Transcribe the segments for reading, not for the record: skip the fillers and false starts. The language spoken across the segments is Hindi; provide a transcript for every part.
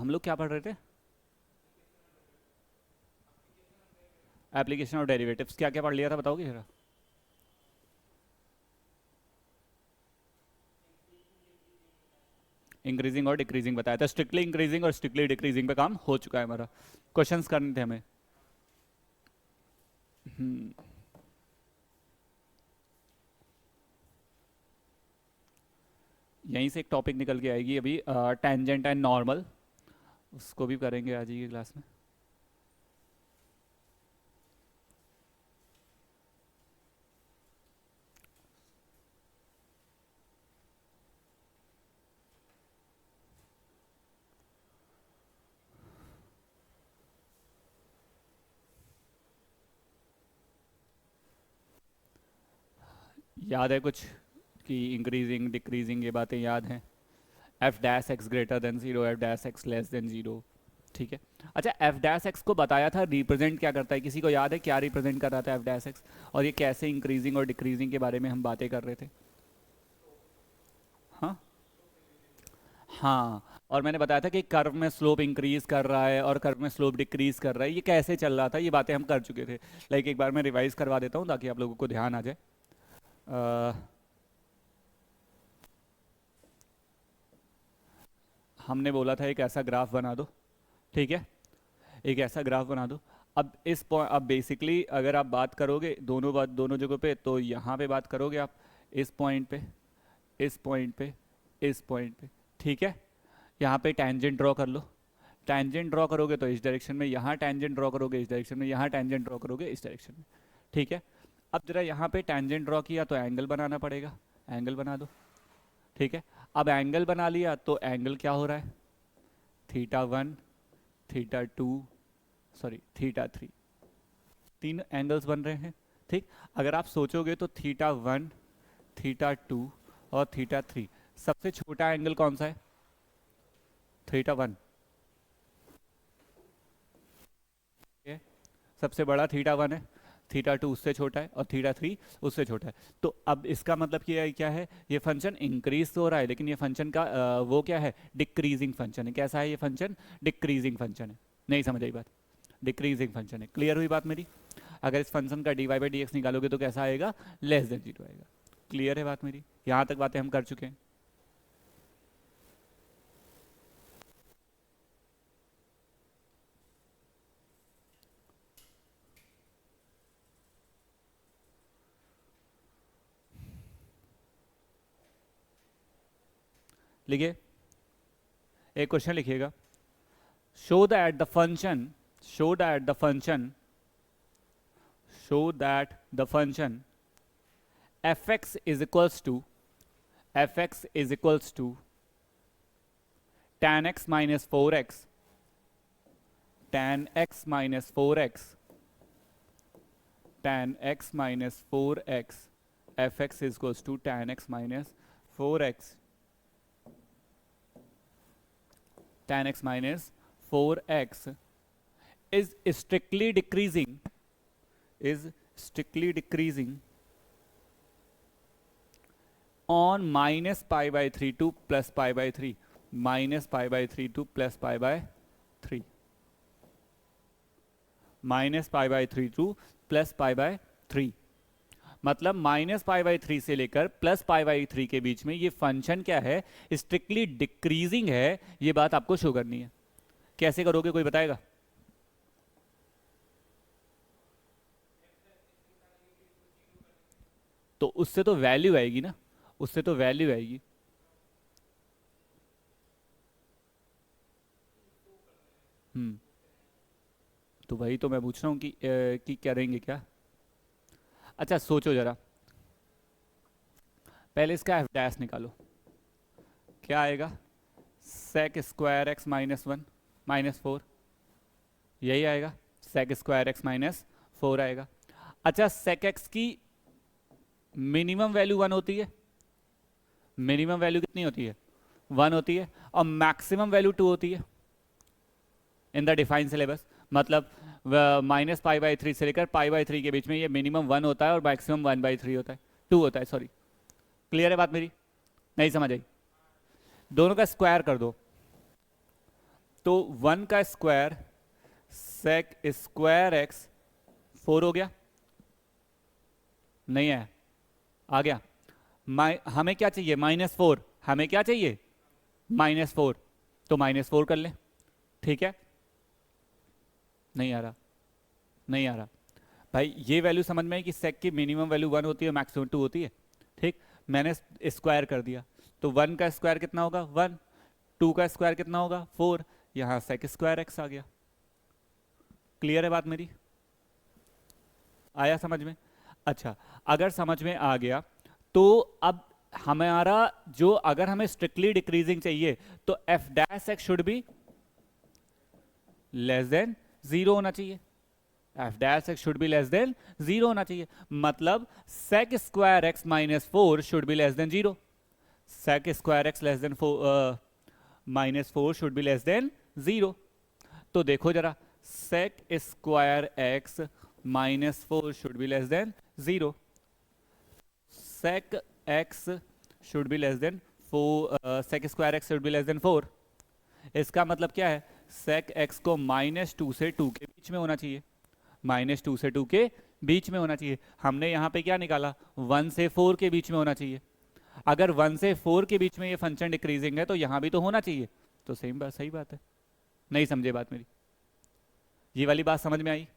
हम लोग क्या पढ़ रहे थे? एप्लीकेशन और डेरिवेटिव्स। क्या क्या पढ़ लिया था बताओगे जरा? इंक्रीजिंग और डिक्रीजिंग बताया था। स्ट्रिक्टली इंक्रीजिंग और स्ट्रिक्टली डिक्रीजिंग पे काम हो चुका है हमारा। क्वेश्चंस करने थे हमें। हम्म, यहीं से एक टॉपिक निकल के आएगी अभी, टेंजेंट एंड नॉर्मल। उसको भी करेंगे आज ही की क्लास में। याद है कुछ कि इंक्रीजिंग डिक्रीजिंग ये बातें याद हैं? F dash x greater than zero, F dash x less than zero. ठीक है। अच्छा, एफ डैश एक्स को बताया था रिप्रेजेंट क्या करता है, किसी को याद है क्या रिप्रेजेंट कर रहा था एफ डैश एक्स? और ये कैसे इंक्रीजिंग और डिक्रीजिंग के बारे में हम बातें कर रहे थे? हाँ हाँ। और मैंने बताया था कि कर्व में स्लोप इंक्रीज कर रहा है और कर्व में स्लोप डिक्रीज कर रहा है, ये कैसे चल रहा था, ये बातें हम कर चुके थे। लाइक एक बार मैं रिवाइज करवा देता हूँ ताकि आप लोगों को ध्यान आ जाए। अ, हमने बोला था एक ऐसा ग्राफ बना दो। ठीक है, एक ऐसा ग्राफ बना दो। अब इस पॉइंट, अब बेसिकली अगर आप बात करोगे दोनों बात दोनों जगहों पे, तो यहाँ पे बात करोगे आप इस पॉइंट पे, इस पॉइंट पे, इस पॉइंट पे। ठीक है, यहाँ पे टेंजेंट ड्रॉ कर लो। टेंजेंट ड्रॉ करोगे तो इस डायरेक्शन में, यहाँ टेंजेंट ड्रॉ करोगे इस डायरेक्शन में, यहाँ टेंजेंट ड्रॉ करोगे इस डायरेक्शन में। ठीक है। अब जरा यहाँ पे टेंजेंट ड्रॉ किया तो एंगल बनाना पड़ेगा। एंगल बना दो। ठीक है। अब एंगल बना लिया तो एंगल क्या हो रहा है? Theta one, theta two, sorry theta three. तीन एंगल्स बन रहे हैं। ठीक। अगर आप सोचोगे तो थीटा वन, थीटा टू और थीटा थ्री, सबसे छोटा एंगल कौन सा है? Theta one. सबसे बड़ा थीटा वन है। थीटा टू उससे छोटा है और थीटा थ्री उससे छोटा है। तो अब इसका मतलब क्या है? ये फंक्शन इंक्रीज तो हो रहा है लेकिन ये फंक्शन का वो क्या है? डिक्रीजिंग फंक्शन है। कैसा है ये फंक्शन? डिक्रीजिंग फंक्शन है। नहीं समझ आई बात? डिक्रीजिंग फंक्शन है। क्लियर हुई बात मेरी? अगर इस फंक्शन का d y by d x निकालोगे तो कैसा आएगा? लेस देन जीरो आएगा। क्लियर है बात मेरी? यहाँ तक बातें हम कर चुके हैं। लिखिए, एक क्वेश्चन लिखिएगा। Show that the function, show that the function, show that the function fx is equals to, fx is equals to tan x minus 4x, tan x minus 4x, tan x minus 4x, fx is equals to tan x minus 4x, tan x minus 4x is strictly decreasing, is strictly decreasing on minus pi by 3 to plus pi by 3, minus pi by 3 to plus pi by 3, minus pi by three two plus pi by three. मतलब माइनस पाई बाई थ्री से लेकर प्लस पाई बाई थ्री के बीच में ये फंक्शन क्या है? स्ट्रिक्टली डिक्रीजिंग है। ये बात आपको शो करनी है। कैसे करोगे, कोई बताएगा? तो उससे तो वैल्यू आएगी ना, उससे तो वैल्यू आएगी। हम्म। तो वही तो मैं पूछ रहा हूँ कि करेंगे क्या। अच्छा सोचो जरा, पहले इसका एफ डैश निकालो। क्या आएगा? Sec square x minus one minus four, यही आएगा। Sec square x minus four आएगा। अच्छा, सेक एक्स की मिनिमम वैल्यू वन होती है। मिनिमम वैल्यू कितनी होती है? वन होती है। और मैक्सिमम वैल्यू टू होती है इन द डिफाइंड सिलेबस। मतलब माइनस पाई बाई थ्री से लेकर पाई बाई थ्री के बीच में ये मिनिमम वन होता है और मैक्सिमम वन बाई थ्री होता है, टू होता है, सॉरी। क्लियर है बात मेरी? नहीं समझ आई? दोनों का स्क्वायर कर दो। तो 1 का स्क्वायर सेक स्क्वायर एक्स 4 हो गया, नहीं है, आ गया। हमें क्या चाहिए, -4, हमें क्या चाहिए, -4, तो -4 कर ले, ठीक है। नहीं आ रहा, नहीं आ रहा भाई। ये वैल्यू समझ में आई कि सेक की मिनिमम वैल्यू 1 होती है, मैक्सिमम 2 होती है, ठीक। मैंने स्क्वायर कर दिया, तो 1 का स्क्वायर कितना होगा 1, 2 का स्क्वायर कितना होगा 4, यहां सेक स्क्वायर एक्स आ गया। क्लियर है बात मेरी, आया समझ में? अच्छा, अगर समझ में आ गया तो अब हमारा जो, अगर हमें स्ट्रिक्टली डिक्रीजिंग चाहिए तो f dash x should be less than 0 होना चाहिए, f dash x should be less than 0 होना चाहिए। मतलब sec square x -4 should be less than 0, sec square x less than -4 should be less than 0। तो देखो जरा, sec square x -4 should be less than 0, sec x should be less than 4, sec square x should be less than 4। इसका मतलब क्या है, sec x को -2 से 2 के बीच में होना चाहिए, -2 से 2 के बीच में होना चाहिए। हमने यहाँ पे क्या निकाला, 1 से 4 के बीच में होना चाहिए। अगर 1 से 4 के बीच में ये फंक्शन डिक्रीजिंग है तो यहाँ भी तो होना चाहिए, तो सेम बात, सही बात है। नहीं समझे बात मेरी, ये वाली बात समझ में आई?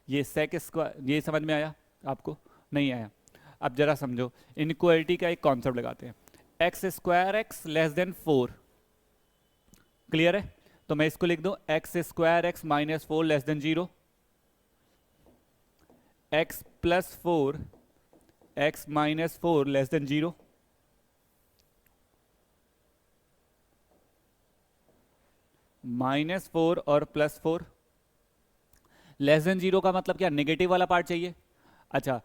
ये सेक स्क्वायर, ये समझ में आया आपको? नहीं आया? अब जरा समझो, इनइक्वालिटी का एक कॉन्सेप्ट लगाते हैं, x square x less than 4, clear है? तो मैं इसको लिख दूं, x square x -4 less than 0, x +4 x -4 less than 0, -4 और +4 लेस देन 0 का मतलब क्या, नेगेटिव वाला पार्ट चाहिए। अच्छा,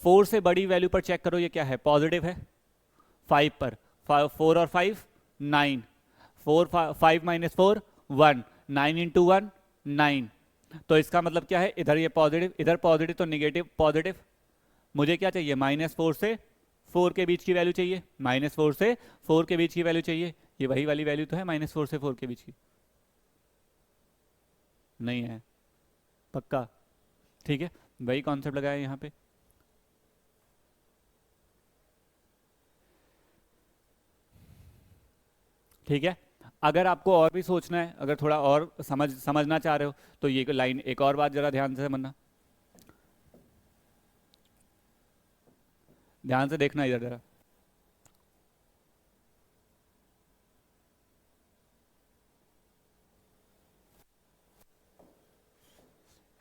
4 से बड़ी वैल्यू पर चेक करो, ये क्या है, पॉजिटिव है, 5 पर, 4 और 5 9, 4 5 -4 1, 9 इंटू 1 9। तो इसका मतलब क्या है, इधर ये पॉजिटिव, इधर पॉजिटिव, तो निगेटिव पॉजिटिव। मुझे क्या चाहिए, -4 से 4 के बीच की वैल्यू चाहिए, -4 से 4 के बीच की वैल्यू चाहिए। ये वही वाली वैल्यू तो है, -4 से 4 के बीच की, नहीं है? पक्का? ठीक है, वही कॉन्सेप्ट लगाया यहाँ पे। ठीक है, अगर आपको और भी सोचना है, अगर थोड़ा और समझना चाह रहे हो, तो ये लाइन, एक और बात जरा ध्यान से समझना, ध्यान से देखना इधर जरा।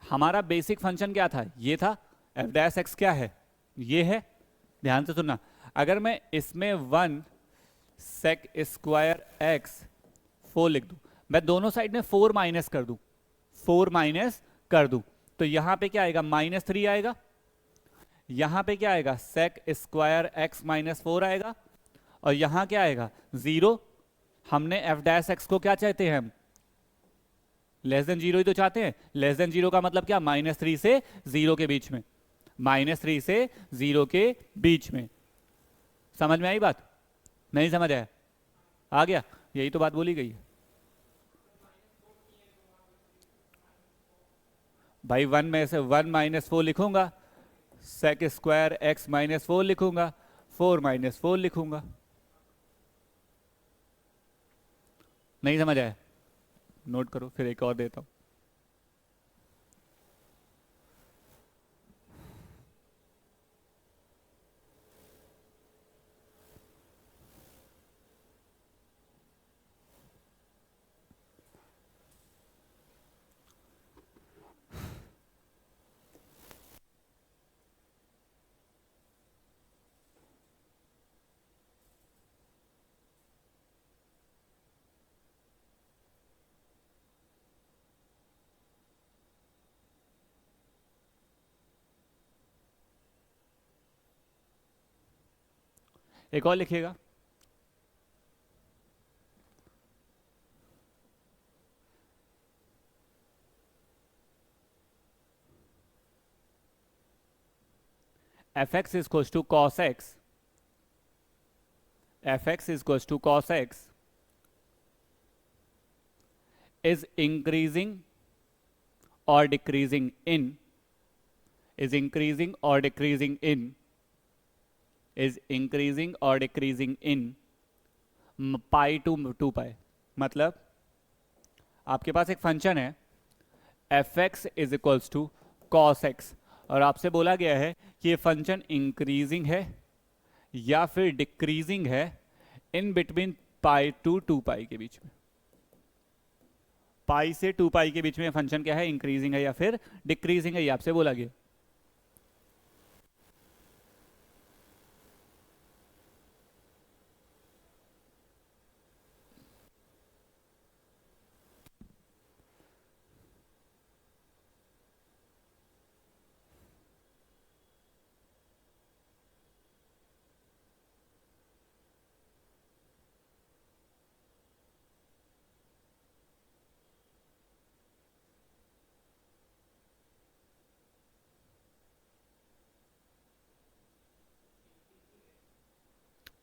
हमारा बेसिक फंक्शन क्या था, ये था, एफ डैश एक्स क्या है, ये है। ध्यान से सुनना, अगर मैं इसमें 1 सेक स्क्वायर एक्स 4 लिख दूं, मैं दोनों साइड में 4 माइनस कर दूं, 4 माइनस कर दूं, तो यहां पे क्या आएगा, -3 आएगा। यहां पे क्या आएगा, सेक स्क्वायर एक्स -4 आएगा, और यहां क्या आएगा 0। हमने एफ डैश एक्स को क्या चाहते हैं, हम लेस देन 0 ही तो चाहते हैं। लेस देन 0 का मतलब क्या, -3 से 0 के बीच में, -3 से 0 के बीच में। समझ में आई बात? नहीं समझ आया? आ गया? यही तो बात बोली गई है भाई। 1 में से 1 -4 लिखूंगा, सेक स्क्वायर एक्स -4 लिखूंगा, 4 -4 लिखूंगा। नहीं समझ आया? नोट करो, फिर एक और देता हूं। एक और लिखिएगा, f x is equal to cos x, f x is equal to cos x is increasing or decreasing in is increasing or decreasing in is increasing or decreasing in pi to 2 pi. मतलब आपके पास एक फंक्शन है f x is equals to cos x, और आपसे बोला गया है कि ये फंक्शन इंक्रीजिंग है या फिर डिक्रीजिंग है इन बिटवीन पाई टू 2 पाई के बीच में। पाई से 2 पाई के बीच में फंक्शन क्या है, इंक्रीजिंग है या फिर डिक्रीजिंग है, ये आपसे बोला गया।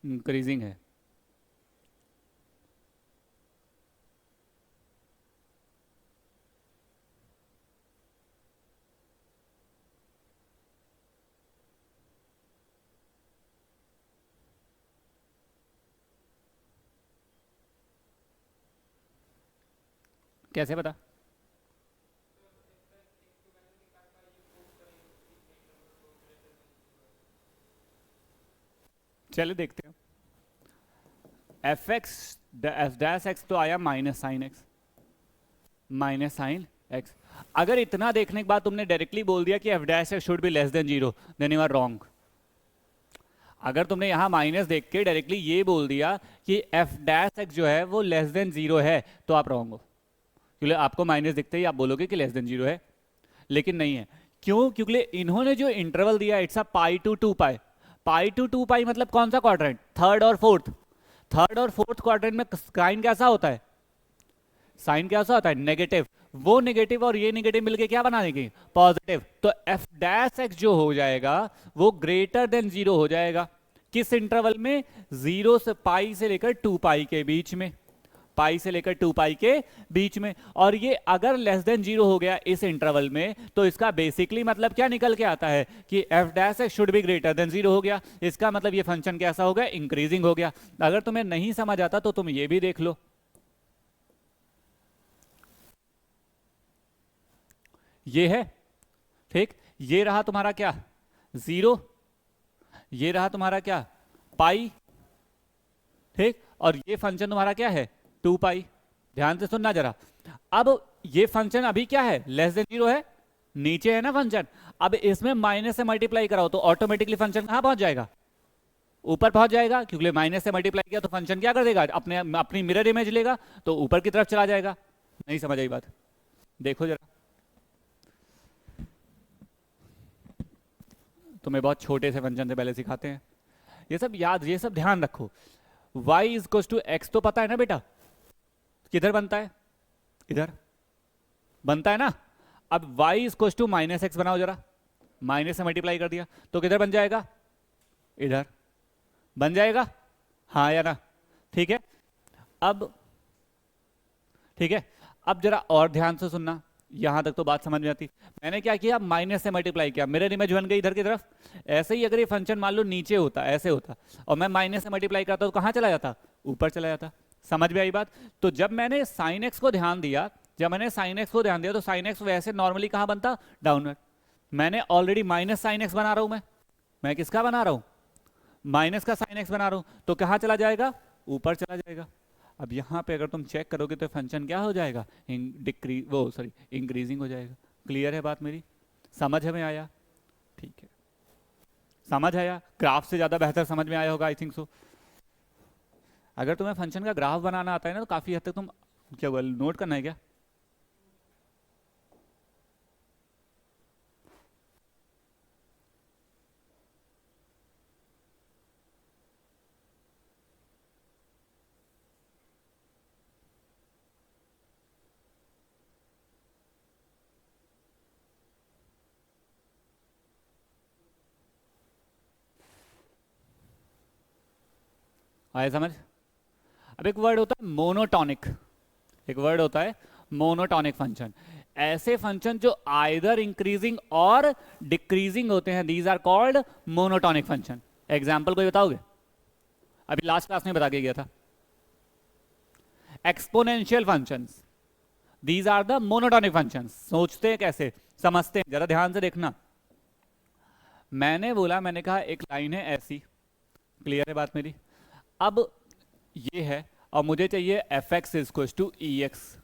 इंक्रीजिंग है। कैसे पता? चलिए देखते हैं। F x F dash x तो आया minus sign x, minus sine x. अगर इतना देखने के बाद तुमने डायरेक्टली बोल दिया कि f dash x should be less than 0, then you are wrong. अगर तुमने यहां माइनस देख के डायरेक्टली ये बोल दिया कि एफ डैश एक्स जो है वो लेस देन 0 है, तो आप रॉन्ग हो, क्योंकि आपको माइनस दिखते ही आप बोलोगे कि लेस देन 0 है, लेकिन नहीं है। क्यों? क्योंकि इन्होंने जो इंटरवल दिया it's a pi to 2 pi. Pi to 2 pi मतलब कौन सा क्वाड्रेंट? थर्ड और फोर्थ। थर्ड और फोर्थ क्वाड्रेंट में साइन कैसा होता है? साइन कैसा होता है? नेगेटिव। वो नेगेटिव और ये नेगेटिव मिलके क्या बना देंगे? पॉजिटिव। तो एफ डैश एक्स जो हो जाएगा वो ग्रेटर देन 0 हो जाएगा। किस इंटरवल में? 0 से पाई से लेकर 2 पाई के बीच में, पाई से लेकर 2 पाई के बीच में। और ये अगर लेस देन 0 हो गया इस इंटरवल में, तो इसका बेसिकली मतलब क्या निकल के आता है कि f dash x should be greater than 0 हो गया। इसका मतलब ये फंक्शन कैसा हो गया? इंक्रीजिंग हो गया। अगर तुम्हें नहीं समझ आता तो तुम ये भी देख लो। ये है, ठीक, ये रहा तुम्हारा क्या? 0, ये रहा तुम्हारा क्या? पाई, ठीक, और ये फंक्शन तुम्हारा क्या है? 2 पाई। ध्यान से सुनना जरा। अब ये फंक्शन अभी क्या है? लेस देन 0 है, नीचे है ना फंक्शन। अब इसमें माइनस से मल्टीप्लाई कराओ तो ऑटोमेटिकली फंक्शन कहां पहुंच जाएगा? ऊपर पहुंच जाएगा, क्योंकि माइनस से मल्टीप्लाई किया तो फंक्शन क्या कर देगा? अपनी मिरर इमेज लेगा तो ऊपर की तरफ चला जाएगा। नहीं समझ आई बात? देखो जरा, तुम्हें बहुत छोटे से फंक्शन से पहले सिखाते हैं। ये सब याद, ये सब ध्यान रखो। y is equal to x तो पता है ना बेटा? किधर बनता है? इधर बनता है ना। अब y is equal to minus x बनाओ जरा, माइनस से मल्टीप्लाई कर दिया तो किधर बन जाएगा? इधर बन जाएगा, हाँ या ना? ठीक है। अब ठीक है, अब जरा और ध्यान से सुनना, यहां तक तो बात समझ में आती। मैंने क्या किया? माइनस से मल्टीप्लाई किया, मिरर इमेज बन गई इधर की तरफ। ऐसे ही अगर ये फंक्शन मान लो नीचे होता, ऐसे होता, और मैं माइनस से मल्टीप्लाई करता तो कहां चला जाता? ऊपर चला जाता। समझ में आई बात? तो जब मैंने साइन एक्स को ध्यान दिया, तो साइन एक्स वैसे नॉर्मली कहां बनता? डाउनवर्ड। मैंने ऑलरेडी माइनस साइन एक्स बना रहा हूं। मैं किसका बना रहा हूं? माइनस का साइन एक्स बना रहा हूं, तो कहां चला जाएगा? ऊपर चला जाएगा। अब यहां पे अगर तुम चेक करोगे तो फंक्शन क्या हो जाएगा? इंक्रीजिंग हो जाएगा। क्लियर है बात मेरी? समझ में आया? ठीक है, समझ आया? ग्राफ से ज्यादा बेहतर समझ में आया होगा, आई थिंक सो। अगर तुम्हें फंक्शन का ग्राफ बनाना आता है ना, तो काफी हद तक तुम क्या नोट करना है क्या? आया समझ? अब एक वर्ड होता है मोनोटॉनिक, एक वर्ड होता है मोनोटॉनिक फंक्शन। ऐसे फंक्शन जो आइदर इंक्रीजिंग और डिक्रीजिंग होते हैं, these are called monotonic function. Example कोई बताओगे? अभी लास्ट क्लास में बता के गया था। Exponential functions, these are the monotonic functions. सोचते हैं कैसे, समझते हैं, जरा ध्यान से देखना। मैंने बोला, मैंने कहा एक लाइन है ऐसी, क्लियर है बात मेरी? अब ये है और मुझे चाहिए f x is to e x.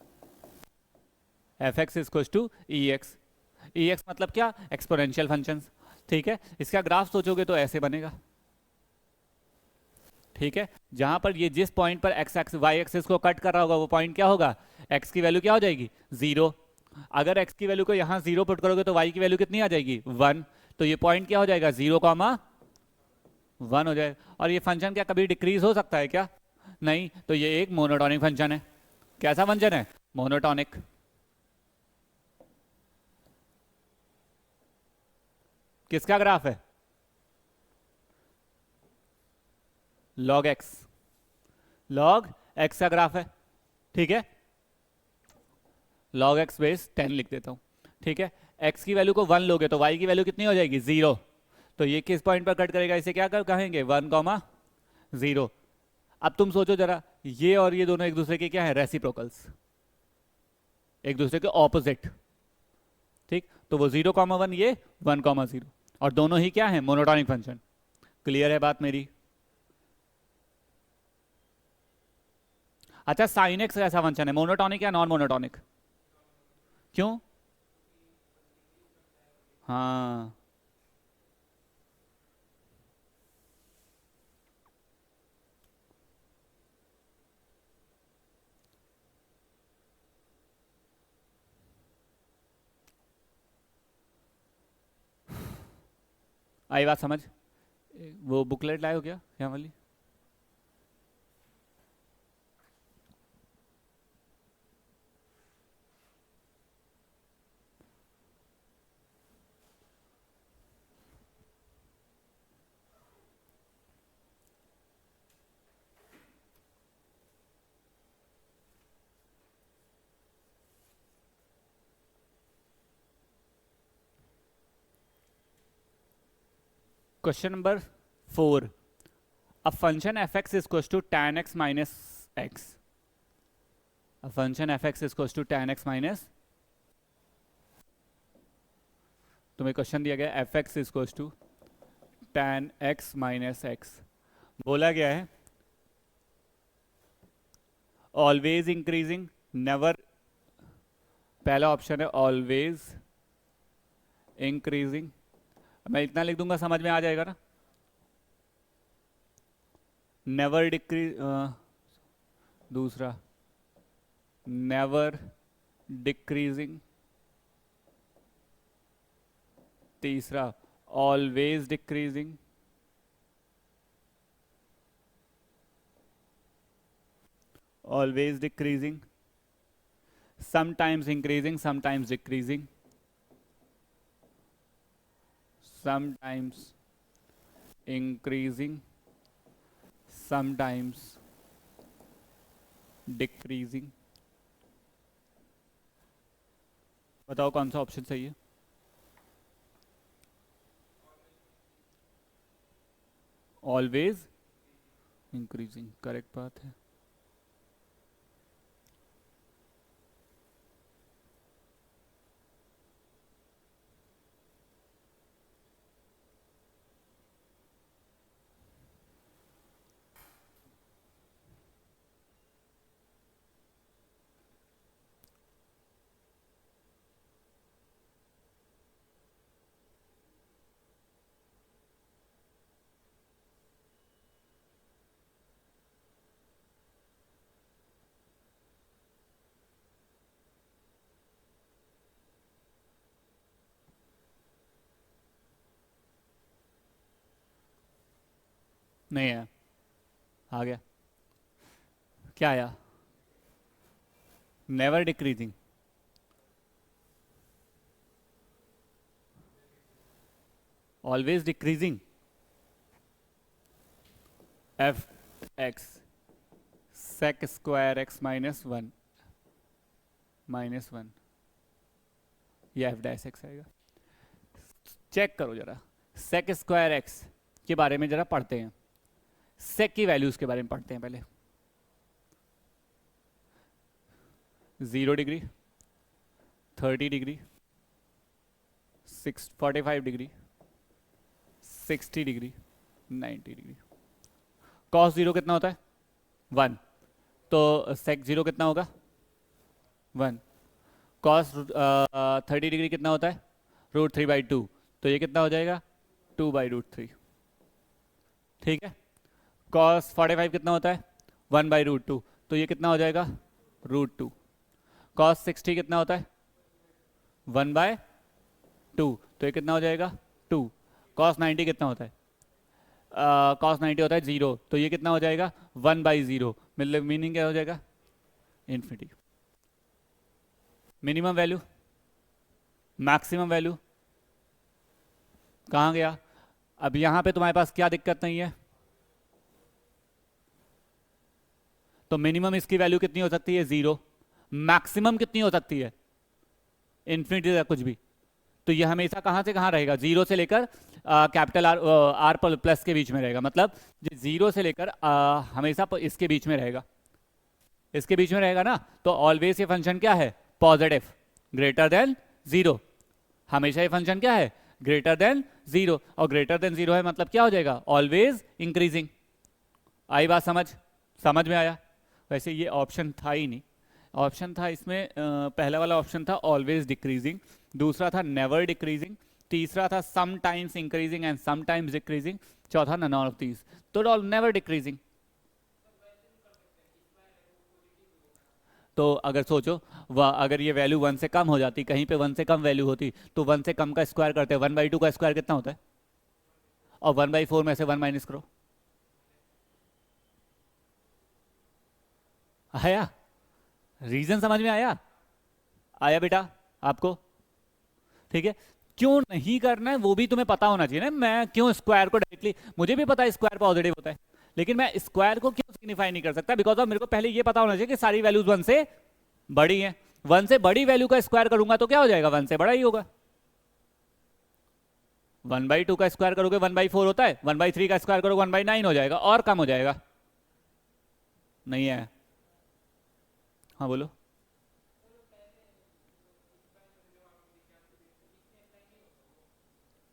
F x is to e x. E x मतलब क्या? Exponential functions. ठीक है, इसका ग्राफ सोचोगे तो ऐसे बनेगा। ठीक है, जहां पर ये जिस पॉइंट पर एक्स एक्स वाई एक्सिस को कट कर रहा होगा वो पॉइंट क्या होगा? एक्स की वैल्यू क्या हो जाएगी? 0। अगर एक्स की वैल्यू को यहां 0 पुट करोगे तो वाई की वैल्यू कितनी आ जाएगी? 1। तो ये पॉइंट क्या हो जाएगा? 0,1 हो जाएगा। और ये फंक्शन क्या कभी डिक्रीज हो सकता है क्या? नहीं। तो ये एक मोनोटॉनिक फंक्शन है। कैसा फंक्शन है? मोनोटॉनिक। किसका ग्राफ है? Log x. लॉग एक्स का ग्राफ है। ठीक है, लॉग एक्स बेस 10 लिख देता हूं। ठीक है, एक्स की वैल्यू को 1 लोगे तो वाई की वैल्यू कितनी हो जाएगी? 0। तो ये किस पॉइंट पर कट करेगा? इसे क्या कहेंगे? 1,0। अब तुम सोचो जरा, ये और ये दोनों एक दूसरे के क्या है? रेसिप्रोकल्स, एक दूसरे के ऑपोजिट। ठीक, तो वो 0,1, ये 1,0, और दोनों ही क्या है? Monotonic function. क्लियर है बात मेरी? अच्छा, साइन एक्स ऐसा फंक्शन है, मोनोटॉनिक या नॉन मोनोटॉनिक? क्यों? हाँ, आई बात समझ? वो बुकलेट लाए हो क्या यहाँ वाली? Question number 4। A function fx is equals to tan x minus x. A function fx is equals to tan x minus, तुम्हें क्वेश्चन दिया गया f x is to tan x minus x. बोला गया है ऑलवेज इंक्रीजिंग, नेवर। पहला ऑप्शन है ऑलवेज इंक्रीजिंग। मैं इतना लिख दूंगा, समझ में आ जाएगा ना? नेवर डिक्रीज, दूसरा नेवर डिक्रीजिंग, तीसरा always decreasing, always decreasing, sometimes increasing, sometimes decreasing, sometimes increasing, sometimes decreasing। बताओ कौन सा ऑप्शन सही है? ऑलवेज इंक्रीजिंग, करेक्ट बात है। नहीं है, आ गया। क्या आया? Never decreasing. Always decreasing. F x sec square x minus 1। -1, ये एफ डैश एक्स आएगा। चेक करो जरा, सेक स्क्वायर एक्स के बारे में जरा पढ़ते हैं, सेक की वैल्यूज के बारे में पढ़ते हैं पहले। 0 degree, 30 degree, 45 degree, 60 degree, 90 degree. Cos 0 कितना होता है? 1। तो सेक 0 कितना होगा? 1। कॉस 30 डिग्री कितना होता है? √3/2। तो ये कितना हो जाएगा? 2/√3। ठीक है। कॉस 45 कितना होता है? 1/√2। तो ये कितना हो जाएगा? √2। कॉस 60 कितना होता है? 1/2। तो ये कितना हो जाएगा? 2। कॉस 90 कितना होता है? कॉस 90 होता है 0। तो ये कितना हो जाएगा? 1/0। मतलब मीनिंग क्या हो जाएगा? Infinity. Minimum value, maximum value कहाँ गया? अब यहां पे तुम्हारे पास क्या दिक्कत नहीं है? तो मिनिमम इसकी वैल्यू कितनी हो सकती है? 0। मैक्सिमम कितनी हो सकती है? इन्फिनिटी तक कुछ भी। तो ये हमेशा कहां से कहां रहेगा? 0 से लेकर कैपिटल आर, आर प्लस के बीच में रहेगा। मतलब 0 से लेकर हमेशा इसके बीच में रहेगा, इसके बीच में रहेगा ना। तो ऑलवेज ये फंक्शन क्या है? Positive, greater than 0। हमेशा ये फंक्शन क्या है? Greater than 0। और ग्रेटर देन 0 है मतलब क्या हो जाएगा? Always increasing. आई बात समझ? समझ में आया? वैसे ये ऑप्शन था ही नहीं, ऑप्शन था इसमें पहला वाला ऑप्शन था ऑलवेज डिक्रीजिंग, दूसरा था नेवर डिक्रीजिंग, तीसरा था sometimes increasing and sometimes decreasing, चौथा नन ऑफ दीज। तो नेवर डिक्रीजिंग। तो अगर सोचो वह अगर ये वैल्यू 1 से कम हो जाती, कहीं पे 1 से कम वैल्यू होती, तो 1 से कम का स्क्वायर करते हैं, 1/2 का स्क्वायर कितना होता है? और 1/4 में से 1 माइनस करो। आया? रीजन समझ में आया? आया बेटा आपको? ठीक है। क्यों नहीं करना है वो भी तुम्हें पता होना चाहिए ना। मैं क्यों स्क्वायर को डायरेक्टली, मुझे भी पता है स्क्वायर पॉजिटिव होता है, लेकिन मैं स्क्वायर को क्यों सिग्निफाई नहीं कर सकता? बिकॉज ऑफ मेरे को पहले ये पता होना चाहिए कि सारी वैल्यूज 1 से बड़ी हैं। 1 से बड़ी वैल्यू का स्क्वायर करूंगा तो क्या हो जाएगा? 1 से बड़ा ही होगा। 1/2 का स्क्वायर करोगे 1/4 होता है, 1/3 का स्क्वायर करोगे 1/9 हो जाएगा, और कम हो जाएगा। नहीं है? हाँ बोलो।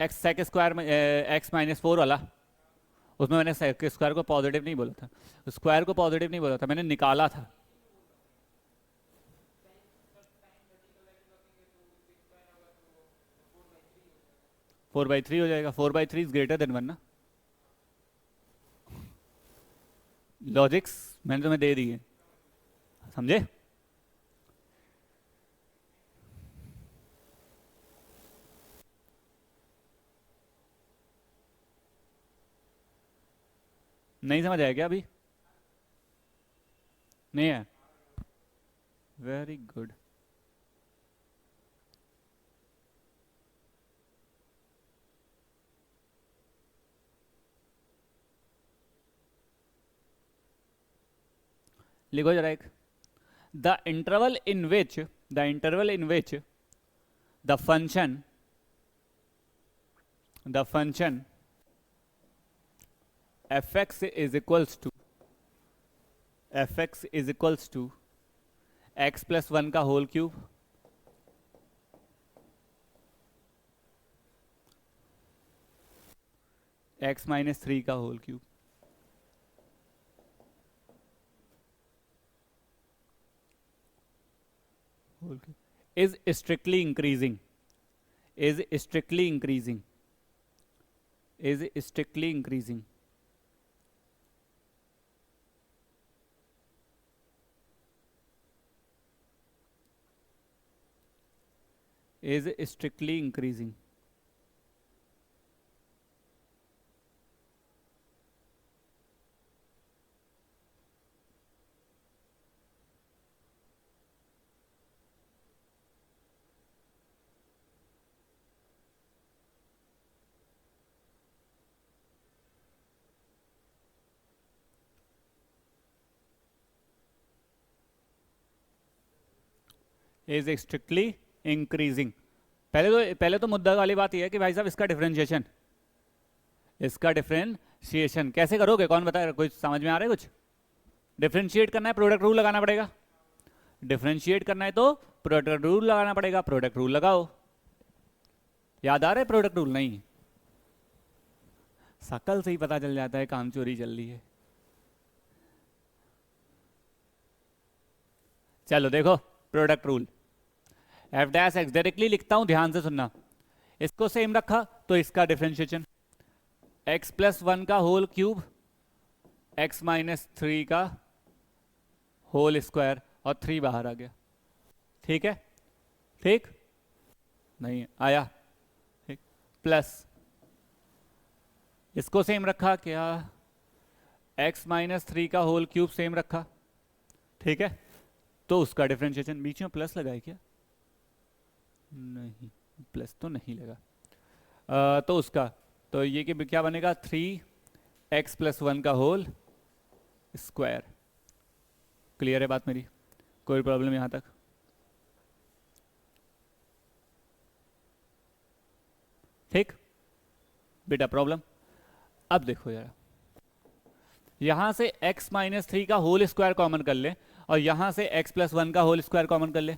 एक्स सेक स्क्वायर में x-4 वाला, उसमें मैंने सेक स्क्वायर को पॉजिटिव नहीं बोला था, स्क्वायर को पॉजिटिव नहीं बोला था, मैंने निकाला था। फोर बाई थ्री हो जाएगा। 4/3 इज ग्रेटर देन 1 ना। लॉजिक्स मैंने तुम्हें दे दी है, समझे? नहीं समझ आया क्या अभी? नहीं है? Very good. लिखो जरा एक, the interval in which the function fx is equals to x plus 1 का होल क्यूब x - 3 का whole cube is strictly increasing is strictly increasing is strictly increasing is strictly increasing is strictly increasing. पहले तो मुद्दा वाली बात यह है कि भाई साहब इसका डिफरेंशिएशन कैसे करोगे, कौन बता रहा, कोई समझ में आ रहा है कुछ? डिफरेंशिएट करना है, प्रोडक्ट रूल लगाना पड़ेगा। डिफरेंशिएट करना है तो प्रोडक्ट रूल लगाना पड़ेगा, प्रोडक्ट रूल लगाओ। याद आ रहा है प्रोडक्ट रूल? नहीं, शकल से ही पता चल जाता है काम चोरी चल रही है। चलो देखो product rule, F dash x directly लिखता हूं, ध्यान से सुनना। इसको सेम रखा तो इसका डिफरेंशिएशन x प्लस 1 का होल क्यूब x माइनस 3 का होल स्क्वायर, और 3 बाहर आ गया। ठीक है, ठीक नहीं आया, ठीक। प्लस इसको सेम रखा, क्या x माइनस 3 का होल क्यूब सेम रखा, ठीक है। तो उसका डिफरेंशिएशन, बीच में प्लस लगाए क्या? नहीं, प्लस तो नहीं लगा। तो उसका तो ये कि क्या बनेगा, 3x प्लस 1 का होल स्क्वायर। क्लियर है बात मेरी? कोई प्रॉब्लम यहां तक? ठीक बेटा, प्रॉब्लम? अब देखो यार, यहां से x माइनस 3 का होल स्क्वायर कॉमन कर ले और यहां से x प्लस 1 का होल स्क्वायर कॉमन कर ले,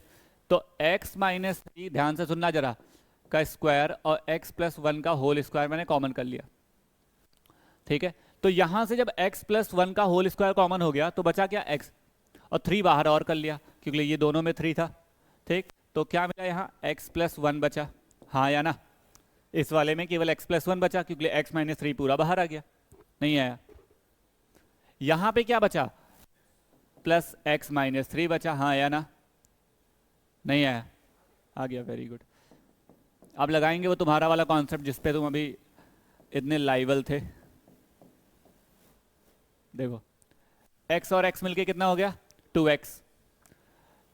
तो x माइनस 3, ध्यान से सुनना जरा, का स्क्वायर और x प्लस 1 का होल स्क्वायर मैंने कॉमन कर लिया। ठीक है, तो यहां से जब x प्लस 1 का होल स्क्वायर कॉमन हो गया तो बचा क्या, x, और 3 बाहर और कर लिया क्योंकि ये दोनों में 3 था। ठीक, तो क्या मिला यहाँ, x प्लस 1 बचा, हाँ या ना? इस वाले में केवल x प्लस 1 बचा क्योंकि x माइनस 3 पूरा बाहर आ गया, नहीं आया। यहां पे क्या बचा, प्लस x माइनस 3 बचा, हाँ या ना? नहीं आया, आ गया, वेरी गुड। अब लगाएंगे वो तुम्हारा वाला कॉन्सेप्ट जिस पे तुम अभी इतने लाइवल थे। देखो x और x मिलके कितना हो गया, 2x।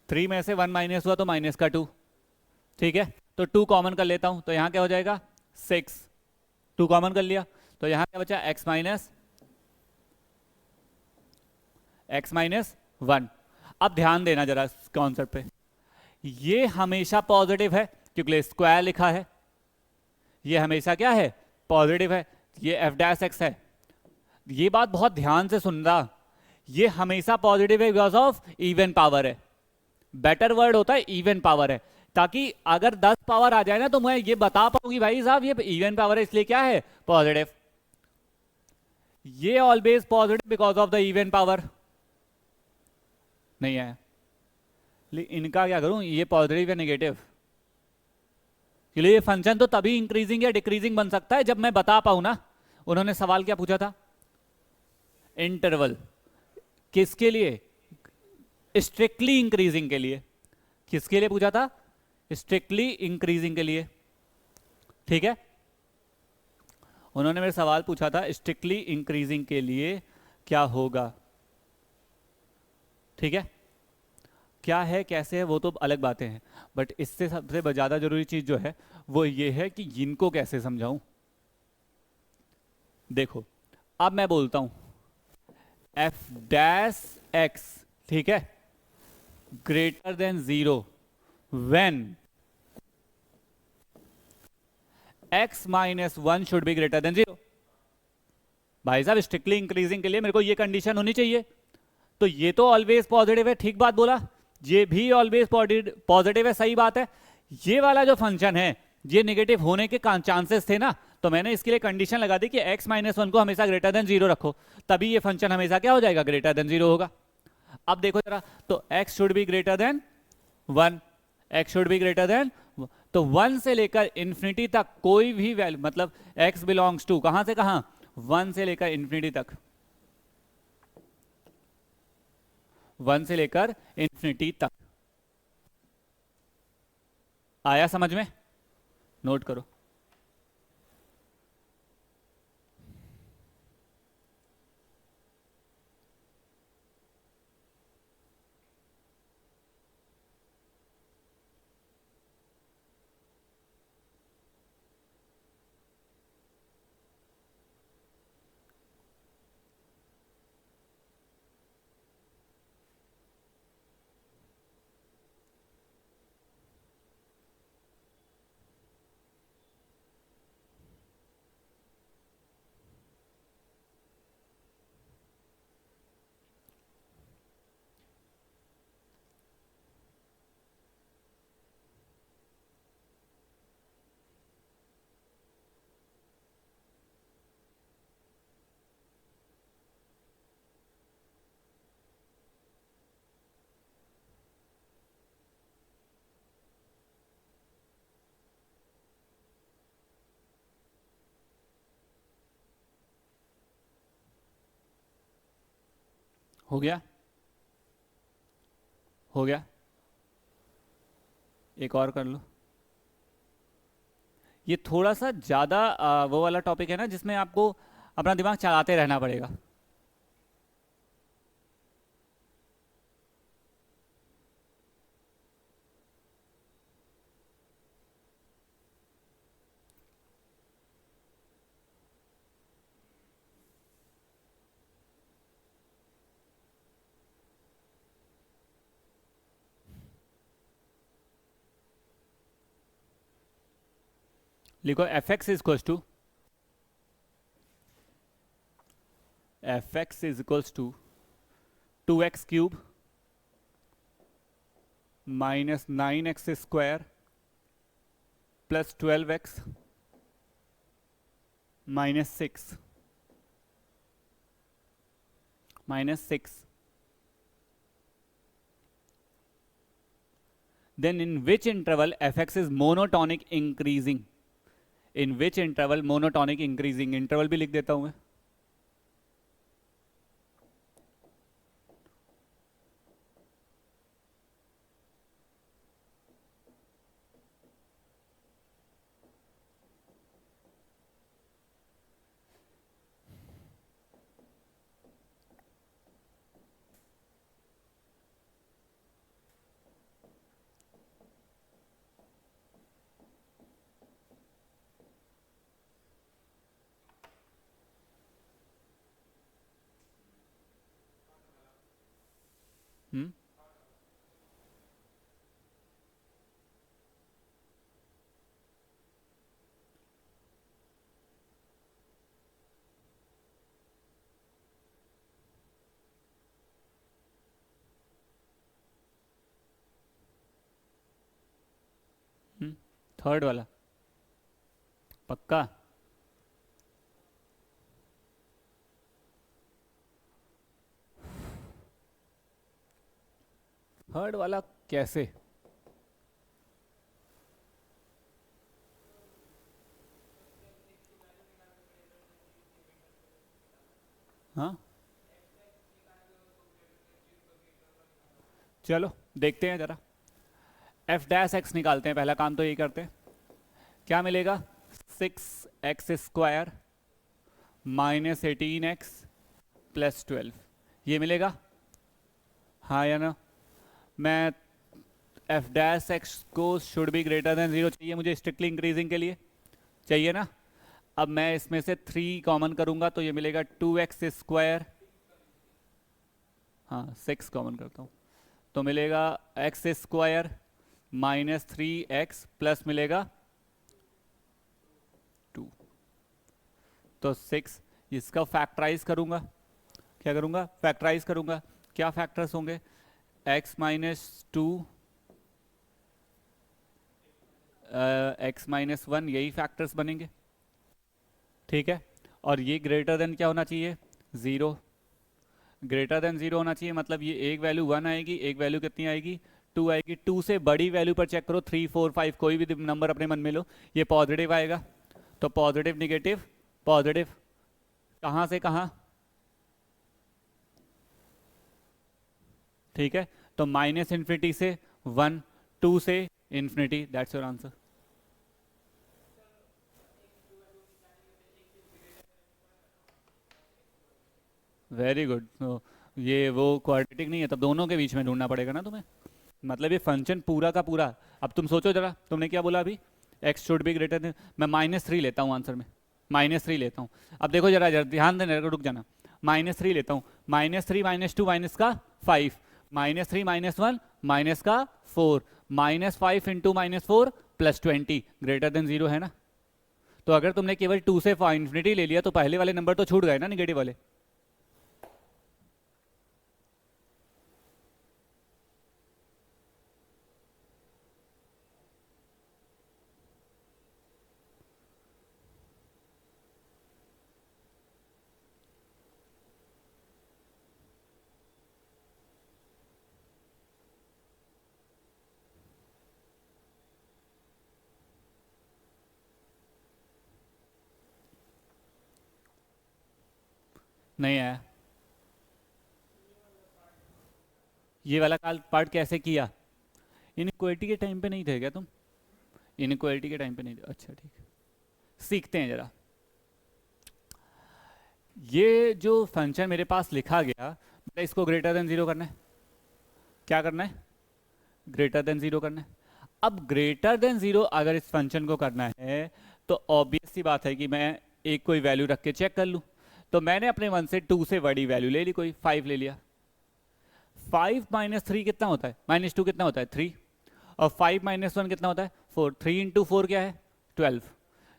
3 में से 1 माइनस हुआ तो माइनस का 2, ठीक है। तो 2 कॉमन कर लेता हूं, तो यहां क्या हो जाएगा, 6। 2 कॉमन कर लिया तो यहां क्या बचा, x माइनस 1। अब ध्यान देना जरा कॉन्सेप्ट पे, ये हमेशा पॉजिटिव है क्योंकि स्क्वायर लिखा है, ये हमेशा क्या है, पॉजिटिव है। ये एफ डैश एक्स है, ये बात बहुत ध्यान से सुनना, ये हमेशा पॉजिटिव है बिकॉज ऑफ इवन पावर है। बेटर वर्ड होता है इवन पावर है, ताकि अगर 10 पावर आ जाए ना तो मैं ये बता पाऊंगी भाई साहब ये इवन पावर है, इसलिए क्या है, पॉजिटिव। ये always positive because of the even power. नहीं है, इनका क्या करूं, ये पॉजिटिव या नेगेटिव? ये फंक्शन तो तभी इंक्रीजिंग या डिक्रीजिंग बन सकता है जब मैं बता पाऊं ना। उन्होंने सवाल क्या पूछा था, इंटरवल किसके लिए, स्ट्रिक्टली इंक्रीजिंग के लिए। किसके लिए पूछा था, स्ट्रिक्टली इंक्रीजिंग के लिए। ठीक है, उन्होंने मेरे सवाल पूछा था स्ट्रिक्टली इंक्रीजिंग के लिए क्या होगा। ठीक है, क्या है कैसे है वो तो अलग बातें हैं, बट इससे सबसे ज्यादा जरूरी चीज जो है वो ये है कि इनको कैसे समझाऊं। देखो अब मैं बोलता हूं एफ डैश एक्स, ठीक है, greater than 0 when x minus 1 should be greater than 0। भाई साहब स्ट्रिक्टली इंक्रीजिंग के लिए मेरे को ये कंडीशन होनी चाहिए, तो ये तो ऑलवेज पॉजिटिव है, ठीक बात बोला, ये भी ऑलवेज पॉजिटिव है, सही बात है। ये वाला जो फंक्शन है ये नेगेटिव होने के चांसेस थे ना, तो मैंने इसके लिए कंडीशन लगा दी कि x माइनस 1 को हमेशा ग्रेटर देन 0 रखो, तभी ये फंक्शन हमेशा क्या हो जाएगा, ग्रेटर देन 0 होगा। अब देखो जरा, तो x should be greater than 1, x should be greater than, तो 1 से लेकर इंफिनिटी तक कोई भी वैल्यू, मतलब x बिलोंग्स टू कहां से कहां, 1 से लेकर इंफिनिटी तक, 1 से लेकर इंफिनिटी तक। आया समझ में? नोट करो। हो गया, हो गया, एक और कर लो। ये थोड़ा सा ज़्यादा वो वाला टॉपिक है ना जिसमें आपको अपना दिमाग चलाते रहना पड़ेगा। लिखो f x is equals to 2x³ minus 9x² plus 12x minus 6 then in which interval fx is monotonic increasing? In which interval monotonic increasing? Interval भी लिख देता हूं मैं। हम्म थर्ड वाला पक्का? थर्ड वाला कैसे? हाँ चलो देखते हैं जरा। f' निकालते हैं, पहला काम तो यही करते हैं। क्या मिलेगा? 6x² माइनस 18x प्लस 12 ये मिलेगा, हाँ या ना? मैं f' को शुड बी ग्रेटर देन 0 चाहिए मुझे स्ट्रिक्टली इंक्रीजिंग के लिए, चाहिए ना? अब मैं इसमें से 3 कॉमन करूंगा तो ये मिलेगा 2x², हाँ 6 कॉमन करता हूँ तो मिलेगा x² माइनस 3x प्लस मिलेगा 2, तो 6। इसका फैक्टराइज करूंगा, क्या करूंगा? फैक्टराइज करूंगा। क्या फैक्टर्स होंगे? x-2 x-1 यही फैक्टर्स बनेंगे, ठीक है। और ये ग्रेटर देन क्या होना चाहिए? 0। ग्रेटर देन 0 होना चाहिए, मतलब ये एक वैल्यू 1 आएगी, एक वैल्यू कितनी आएगी? 2 आएगी। 2 से बड़ी वैल्यू पर चेक करो, 3 4 5 कोई भी नंबर अपने मन में लो, ये पॉजिटिव आएगा। तो पॉजिटिव निगेटिव पॉजिटिव, कहाँ से कहाँ? ठीक है, तो माइनस इन्फिनिटी से 1, 2 से infinity, that's your answer. Very good. तो ये वो क्वाड्रेटिक नहीं है, तब दोनों के बीच में ढूंढना पड़ेगा ना तुम्हें। मतलब ये फंक्शन पूरा का पूरा, अब तुम सोचो जरा, तुमने क्या बोला अभी? X should be greater than, मैं -3 लेता हूँ आंसर में, -3 लेता हूँ। अब देखो जरा जरा ध्यान देना, रुक जाना। -3 लेता हूँ, -3 -2 माइनस का 5, -3 -1 माइनस का 4, -5 इंटू -4 प्लस 20 ग्रेटर देन 0 है ना? तो अगर तुमने केवल 2 से इन्फिनिटी ले लिया तो पहले वाले नंबर तो छूट गए ना, निगेटिव वाले। नहीं आया? ये वाला पार्ट कैसे किया? इनइक्वालिटी के टाइम पे नहीं थे क्या तुम? इनइक्वालिटी के टाइम पे नहीं थे, अच्छा ठीक है। सीखते हैं जरा। ये जो फंक्शन मेरे पास लिखा गया, बेटा इसको ग्रेटर देन जीरो करना है। क्या करना है? ग्रेटर देन जीरो करना है। अब ग्रेटर देन जीरो अगर इस फंक्शन को करना है तो ऑब्वियस सी बात है कि मैं एक कोई वैल्यू रख के चेक कर लूं। तो मैंने अपने 1 से 2 से बड़ी वैल्यू ले ली, कोई 5 ले लिया। 5 माइनस 3 कितना होता है? माइनस 2 कितना होता है? 3। और 5 माइनस 1 कितना होता है? 4। 3 इंटू 4 क्या है? 12।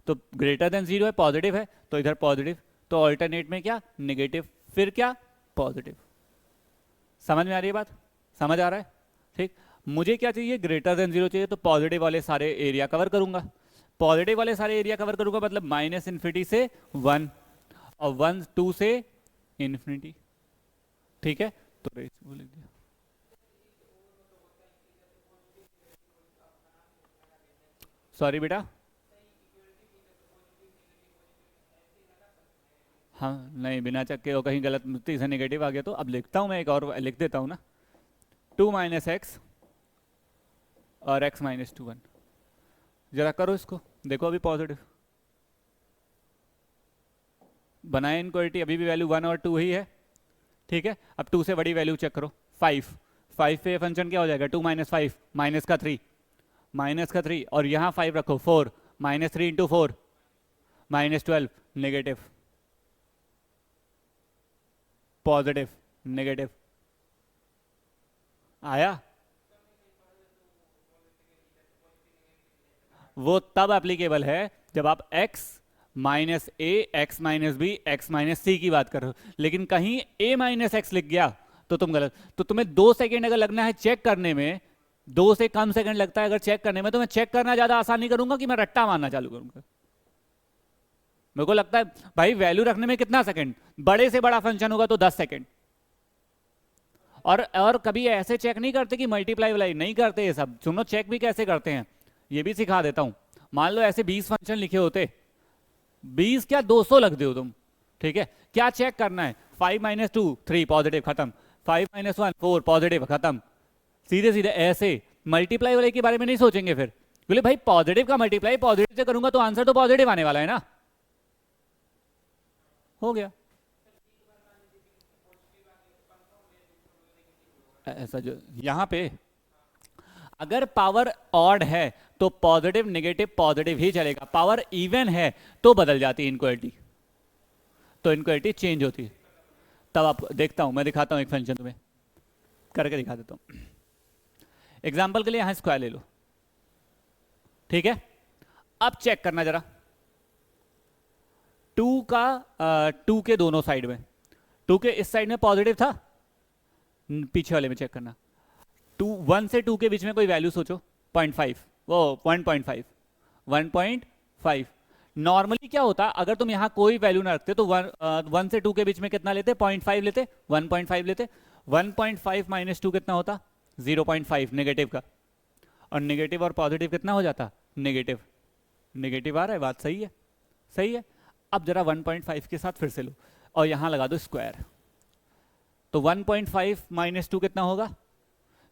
तो ग्रेटर देन जीरो है, पॉजिटिव है, तो इधर पॉजिटिव, तो ऑल्टरनेट में क्या? नेगेटिव, फिर क्या? पॉजिटिव। समझ में आ रही है बात? समझ आ रहा है? ठीक। मुझे क्या चाहिए? ग्रेटर देन जीरो चाहिए, तो पॉजिटिव वाले सारे एरिया कवर करूंगा। पॉजिटिव वाले सारे एरिया कवर करूंगा मतलब माइनस इन्फिनिटी से 1 और 1 2 से इन्फिनिटी। ठीक है, तो रेस वो लिख दिया। सॉरी बेटा, हाँ नहीं, बिना चेक के, कहीं गलत से नेगेटिव आ गया तो अब लिखता हूँ मैं, एक और लिख देता हूँ ना। 2 माइनस एक्स और x माइनस 2 1। जरा करो इसको, देखो अभी पॉजिटिव बनाए इनक्वालिटी, अभी भी वैल्यू 1 और 2 ही है। ठीक है, अब 2 से बड़ी वैल्यू चेक करो। 5 5 पे फंक्शन क्या हो जाएगा? 2 माइनस 5 माइनस का 3, माइनस का 3, और यहाँ 5 रखो 4, minus 3 into 4 minus 12, negative positive negative. आया? वो तब एप्लीकेबल है जब आप x minus a, x minus b, x minus c की बात कर रहे हो। लेकिन कहीं a माइनस एक्स लिख गया तो तुम गलत। तो तुम्हें 2 सेकेंड अगर लगना है चेक करने में, 2 से कम सेकंड लगता है अगर चेक करने में, तो मैं चेक करना ज्यादा आसान नहीं करूंगा कि मैं रट्टा मारना चालू करूंगा। मेरे को लगता है भाई वैल्यू रखने में कितना सेकंड, बड़े से बड़ा फंक्शन होगा तो 10 सेकंड। और कभी ऐसे चेक नहीं करते कि मल्टीप्लाई वाला नहीं करते ये सब। सुनो चेक भी कैसे करते हैं ये भी सिखा देता हूं। मान लो ऐसे 20 फंक्शन लिखे होते, 20 क्या 200 लग दो तुम। ठीक है, क्या चेक करना है? 5 माइनस 2 3 पॉजिटिव, खत्म। 5 माइनस 1 4 पॉजिटिव, खत्म। सीधे सीधे ऐसे मल्टीप्लाई वाले के बारे में नहीं सोचेंगे फिर, बोले भाई पॉजिटिव का मल्टीप्लाई पॉजिटिव से करूंगा तो आंसर तो पॉजिटिव आने वाला है ना। हो गया ऐसा। जो यहां पे अगर पावर ऑड है तो पॉजिटिव नेगेटिव पॉजिटिव ही चलेगा, पावर इवन है तो बदल जाती है इनक्वालिटी, तो इनक्वालिटी चेंज होती है। तब आप देखता हूं, मैं दिखाता हूं एक फंक्शन तुम्हें करके दिखा देता हूं। एग्जाम्पल के लिए यहां स्क्वायर ले लो। ठीक है, अब चेक करना जरा 2 का 2 के दोनों साइड में, 2 के इस साइड में पॉजिटिव था, पीछे वाले में चेक करना। 1 से 2 के बीच में कोई वैल्यू सोचो, 0.5, वो 1.5 1.5। नॉर्मली क्या होता अगर तुम यहां कोई वैल्यू ना रखते तो 1 से 2 के बीच में कितना लेते? 0.5 लेते, 1.5 लेते। 1.5 माइनस 2 कितना होता? 0.5 नेगेटिव का। और नेगेटिव और पॉजिटिव कितना हो जाता? नेगेटिव। नेगेटिव आ रहा है, बात सही है? सही है। अब जरा 1.5 के साथ फिर से लो और यहां लगा दो स्क्वायर, तो 1.5 माइनस 2 कितना होगा?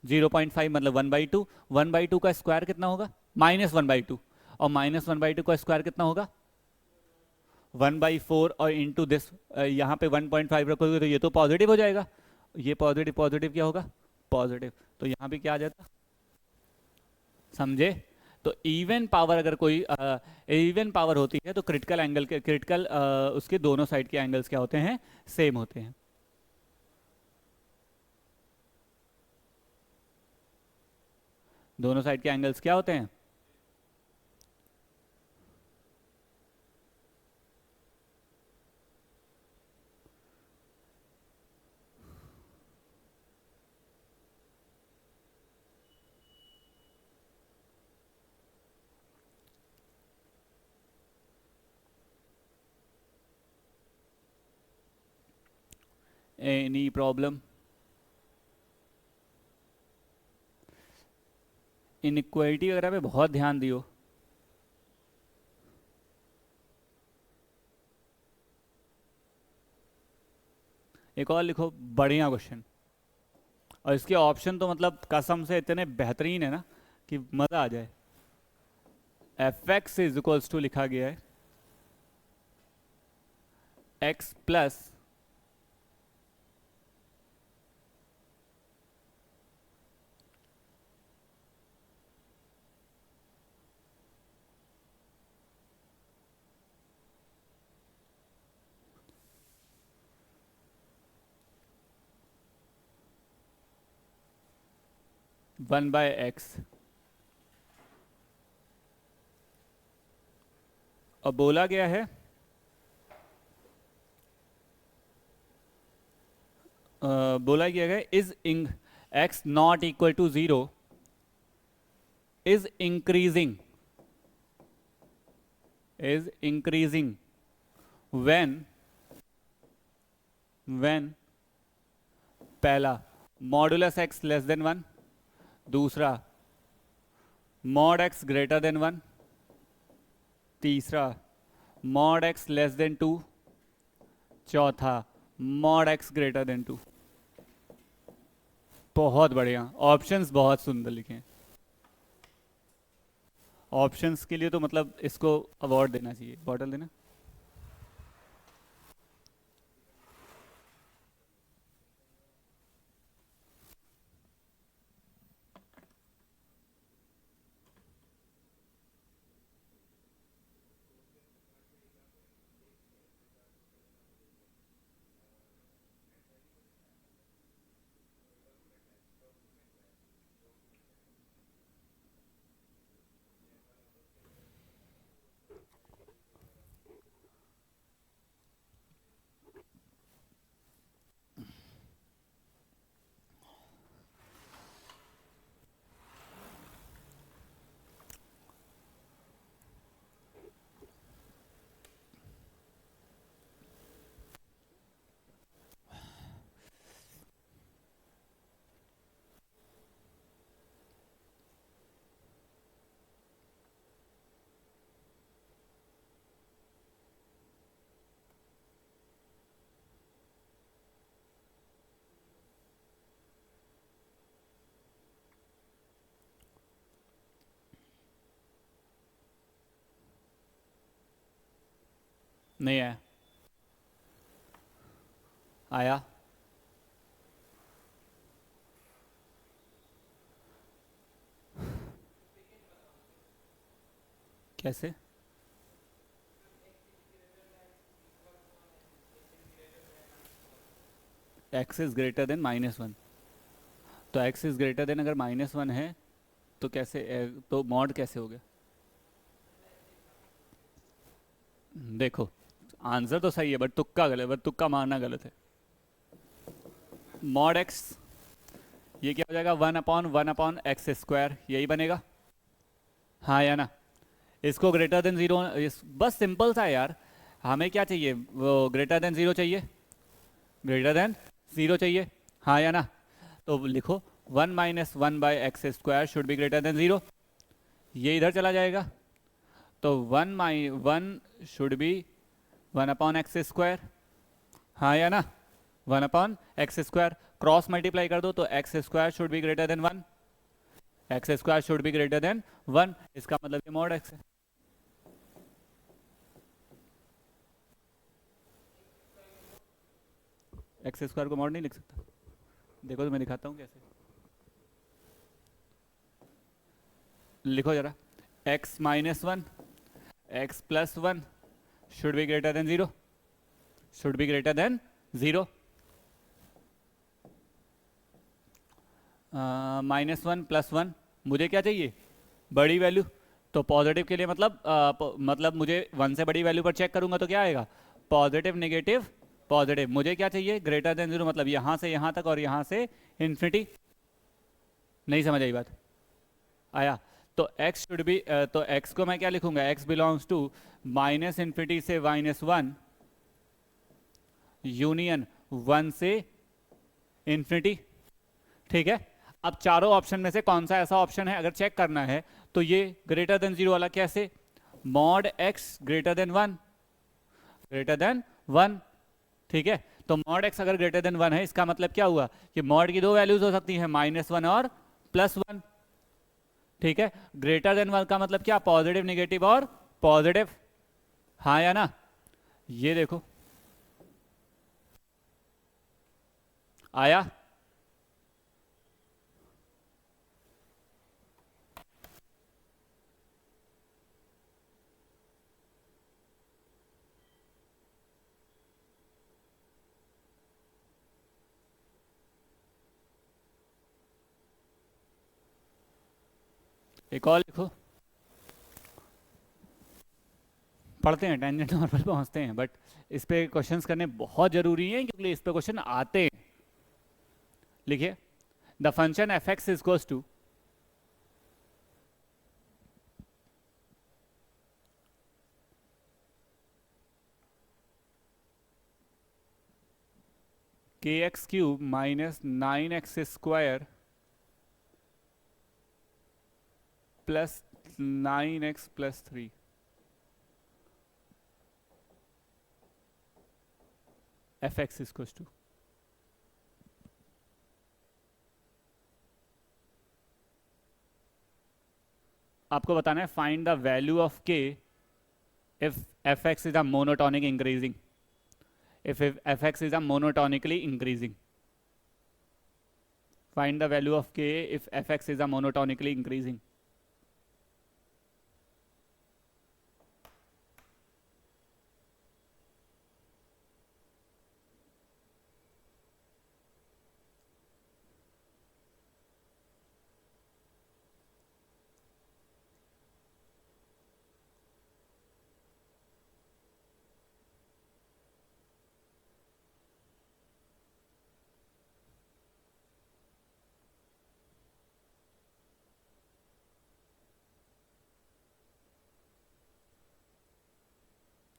0.5 मतलब 1/2। 1/2 का स्क्वायर कितना होगा? -1/2। और -1/2 का स्क्वायर कितना होगा? 1/4। और इंटू दिस, यहाँ पे 1.5 रखोगे तो ये तो पॉजिटिव हो जाएगा, ये पॉजिटिव पॉजिटिव क्या होगा? पॉजिटिव। तो यहाँ पे क्या आ जाता? समझे? तो इवन पावर अगर कोई इवन पावर होती है तो क्रिटिकल एंगल के क्रिटिकल उसके दोनों साइड के एंगल्स क्या होते हैं? सेम होते हैं। दोनों साइड के एंगल्स क्या होते हैं? Any problem? इनइक्वालिटी वगैरह पे बहुत ध्यान दियो। एक और लिखो बढ़िया क्वेश्चन, और इसके ऑप्शन तो मतलब कसम से इतने बेहतरीन है ना कि मज़ा आ जाए। F x is equals to लिखा गया है x plus one by x. और बोला गया है बोला गया है इज इंग x not equal to 0 is increasing when पहला मॉडुलस एक्स लेस देन 1, दूसरा मॉड एक्स ग्रेटर देन 1, तीसरा मॉड एक्स लेस देन 2, चौथा मॉड एक्स ग्रेटर देन 2। बहुत बढ़िया, ऑप्शंस बहुत सुंदर लिखे हैं। ऑप्शंस के लिए तो मतलब इसको अवार्ड देना चाहिए, बॉटल देना। नहीं आया? आया? कैसे? एक्स इज ग्रेटर देन -1, तो एक्स इज ग्रेटर देन अगर -1 है तो कैसे तो मॉड कैसे हो गया? देखो आंसर तो सही है बट तुक्का गलत, बट तुक्का मारना गलत है। मॉड एक्स ये क्या हो जाएगा? 1/1/x², यही बनेगा, हाँ या ना? इसको ग्रेटर देन 0, बस सिंपल सा है यार। हमें क्या चाहिए? वो ग्रेटर देन 0 चाहिए, ग्रेटर देन 0 चाहिए, हाँ या ना? तो लिखो 1 - 1/x² should be greater than 0, ये इधर चला जाएगा, तो 1 शुड बी 1/x², हाँ या ना? 1/x², क्रॉस मल्टीप्लाई कर दो तो x² should be greater than 1, x² should be greater than 1, इसका मतलब ये मॉड x है। x² को मॉड नहीं लिख सकता? देखो तो मैं दिखाता हूँ कैसे। लिखो जरा, x - 1 x + 1 should be greater than 0, should be greater than 0। -1 + 1 मुझे क्या चाहिए? बड़ी वैल्यू, तो पॉजिटिव के लिए मतलब मुझे 1 से बड़ी वैल्यू पर चेक करूंगा तो क्या आएगा? Positive negative positive. मुझे क्या चाहिए? ग्रेटर देन 0, मतलब यहां से यहां तक और यहां से इन्फिनिटी। नहीं समझ आई बात? आया? तो x शुड बी, तो x को मैं क्या लिखूंगा? x बिलोंग्स टू -∞ से -1 यूनियन 1 से इन्फिनिटी, ठीक है? अब चारों ऑप्शन में से कौन सा ऐसा ऑप्शन है अगर चेक करना है तो ये ग्रेटर देन 0 वाला। कैसे? Mod x greater than 1, greater than 1, ठीक है? तो मॉड x अगर ग्रेटर देन 1 है, इसका मतलब क्या हुआ कि मॉड की दो वैल्यूज हो सकती है, -1 और +1। ठीक है, ग्रेटर देन 1 का मतलब क्या, पॉजिटिव, निगेटिव और पॉजिटिव, हाँ या ना। ये देखो आया। एक और लिखो, पढ़ते हैं, टेंजेंट नॉर्मल पहुंचते हैं, बट इस पे क्वेश्चंस करने बहुत जरूरी हैं क्योंकि इस पे क्वेश्चन आते हैं। लिखिए, the function f x is equals to k x cube minus 9x² plus 9x plus 3। F x is equals to, आपको बताना है find the value of k if f x is a monotonic increasing, if f(x) is a monotonically increasing. Find the value of k if f(x) is a monotonically increasing.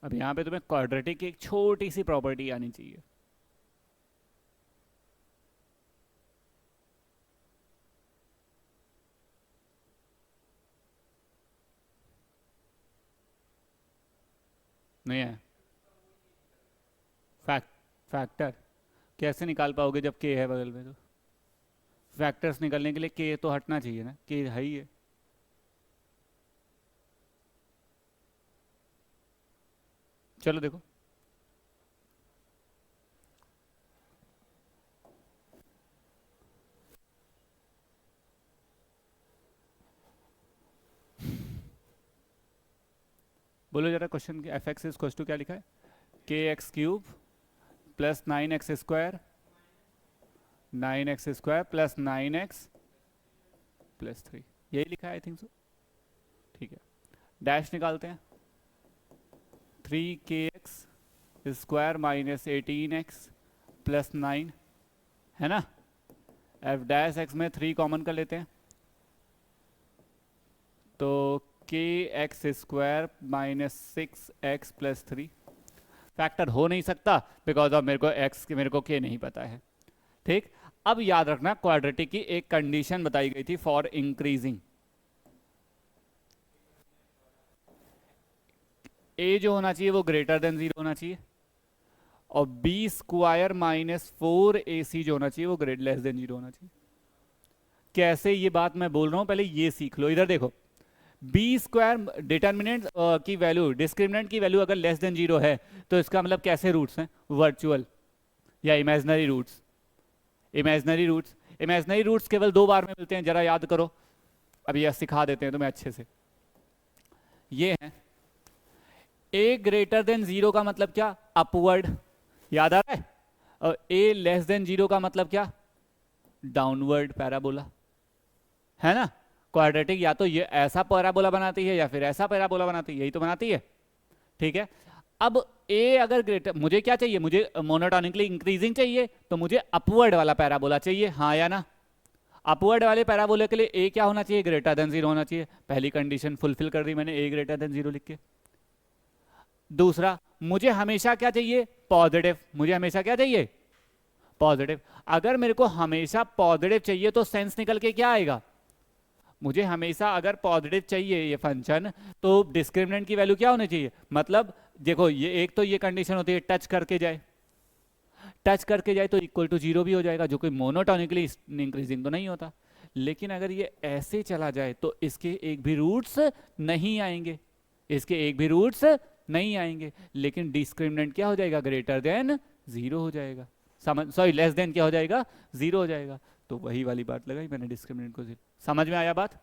अब यहाँ पे तुम्हें क्वाड्रेटिक की एक छोटी सी प्रॉपर्टी आनी चाहिए। नहीं है फैक्टर कैसे निकाल पाओगे जब के है बगल में? तो फैक्टर्स निकालने के लिए के तो हटना चाहिए ना, के है ही है। चलो देखो, बोलो जरा क्वेश्चन के f x is equal to क्या लिखा है, k x cube plus 9x² 9x² plus 9x plus 3, यही लिखा है आई थिंक सो। ठीक है, डैश निकालते हैं, 3kx² माइनस 18x प्लस 9 है ना। एफ डैश एक्स में 3 कॉमन कर लेते हैं, तो kx² minus 6x plus 3 factor हो नहीं सकता बिकॉज ऑफ मेरे को k नहीं पता है। ठीक, अब याद रखना क्वाड्रेटिक की एक कंडीशन बताई गई थी फॉर इंक्रीजिंग, a जो होना चाहिए वो ग्रेटर देन 0 होना चाहिए, और b² माइनस 4ac जो होना चाहिए वो लेस देन 0 होना चाहिए। कैसे ये बात मैं बोल रहा हूं, पहले ये सीख लो। इधर देखो, b² डिटर्मिनेंट की वैल्यू, डिस्क्रिमिनेंट की वैल्यू अगर लेस देन 0 है तो इसका मतलब कैसे रूट्स हैं, वर्चुअल या इमेजिनरी रूट्स। इमेजिनरी रूट्स केवल 2 बार में मिलते हैं, जरा याद करो, अभी यह सिखा देते हैं तुम्हें अच्छे से। ये है a ग्रेटर देन 0 का मतलब क्या, अपवर्ड, याद आ रहा है, और a लेस देन 0 का मतलब क्या, डाउनवर्ड पैराबोला, है ना। क्वाड्रेटिक या तो ये ऐसा पैराबोला बनाती है या फिर ऐसा पैराबोला बनाती है, यही तो बनाती है। ठीक है, अब a अगर ग्रेटर, मुझे क्या चाहिए, मुझे मोनोटोनिकली इंक्रीजिंग चाहिए, तो मुझे अपवर्ड वाला पैराबोला चाहिए, हाँ या ना। अपवर्ड वाले पैराबोला के लिए a क्या होना चाहिए, ग्रेटर देन 0 होना चाहिए। पहली कंडीशन फुलफिल कर दी मैंने, a ग्रेटर देन 0 लिख के। दूसरा, मुझे हमेशा क्या चाहिए, पॉजिटिव, मुझे हमेशा क्या चाहिए, पॉजिटिव। अगर मेरे को हमेशा पॉजिटिव चाहिए तो सेंस निकल के क्या आएगा, मुझे हमेशा अगर पॉजिटिव चाहिए ये फंक्शन, तो डिस्क्रिमिनेंट की वैल्यू क्या होनी चाहिए, मतलब देखो ये एक तो ये कंडीशन होती है टच करके जाए, टच करके जाए तो इक्वल टू जीरो भी हो जाएगा, जो कोई मोनोटोनिकली इंक्रीजिंग तो नहीं होता। लेकिन अगर ये ऐसे चला जाए तो इसके एक भी रूट्स नहीं आएंगे, इसके एक भी रूट्स नहीं आएंगे, लेकिन डिस्क्रिमिनेंट क्या हो जाएगा, ग्रेटर देन जीरो हो जाएगा, समझ, सॉरी लेस देन क्या हो जाएगा, जीरो हो जाएगा। तो वही वाली बात लगाई मैंने, डिस्क्रिमिनेंट को जीरो। समझ में आया बात?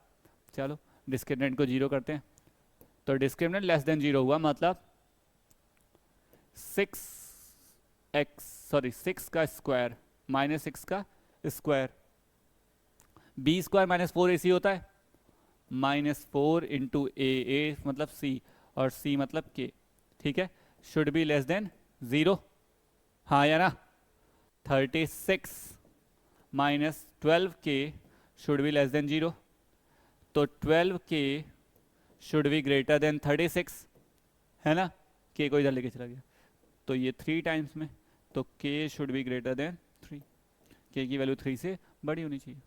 चलो डिस्क्रिमिनेंट को जीरो करते हैं। तो डिस्क्रिमिनेंट लेस देन जीरो हुआ, मतलब 6 का स्क्वायर माइनस 6 का square, B square minus 4ac होता है, -4 इंटू ए मतलब c और c मतलब k, ठीक है, should be less than zero, हाँ या ना। 36 minus 12k should be less than zero, तो 12k should be greater than 36, है ना, k को इधर लेके चला गया तो ये 3 टाइम्स में, तो k should be greater than 3, k की वैल्यू 3 से बड़ी होनी चाहिए।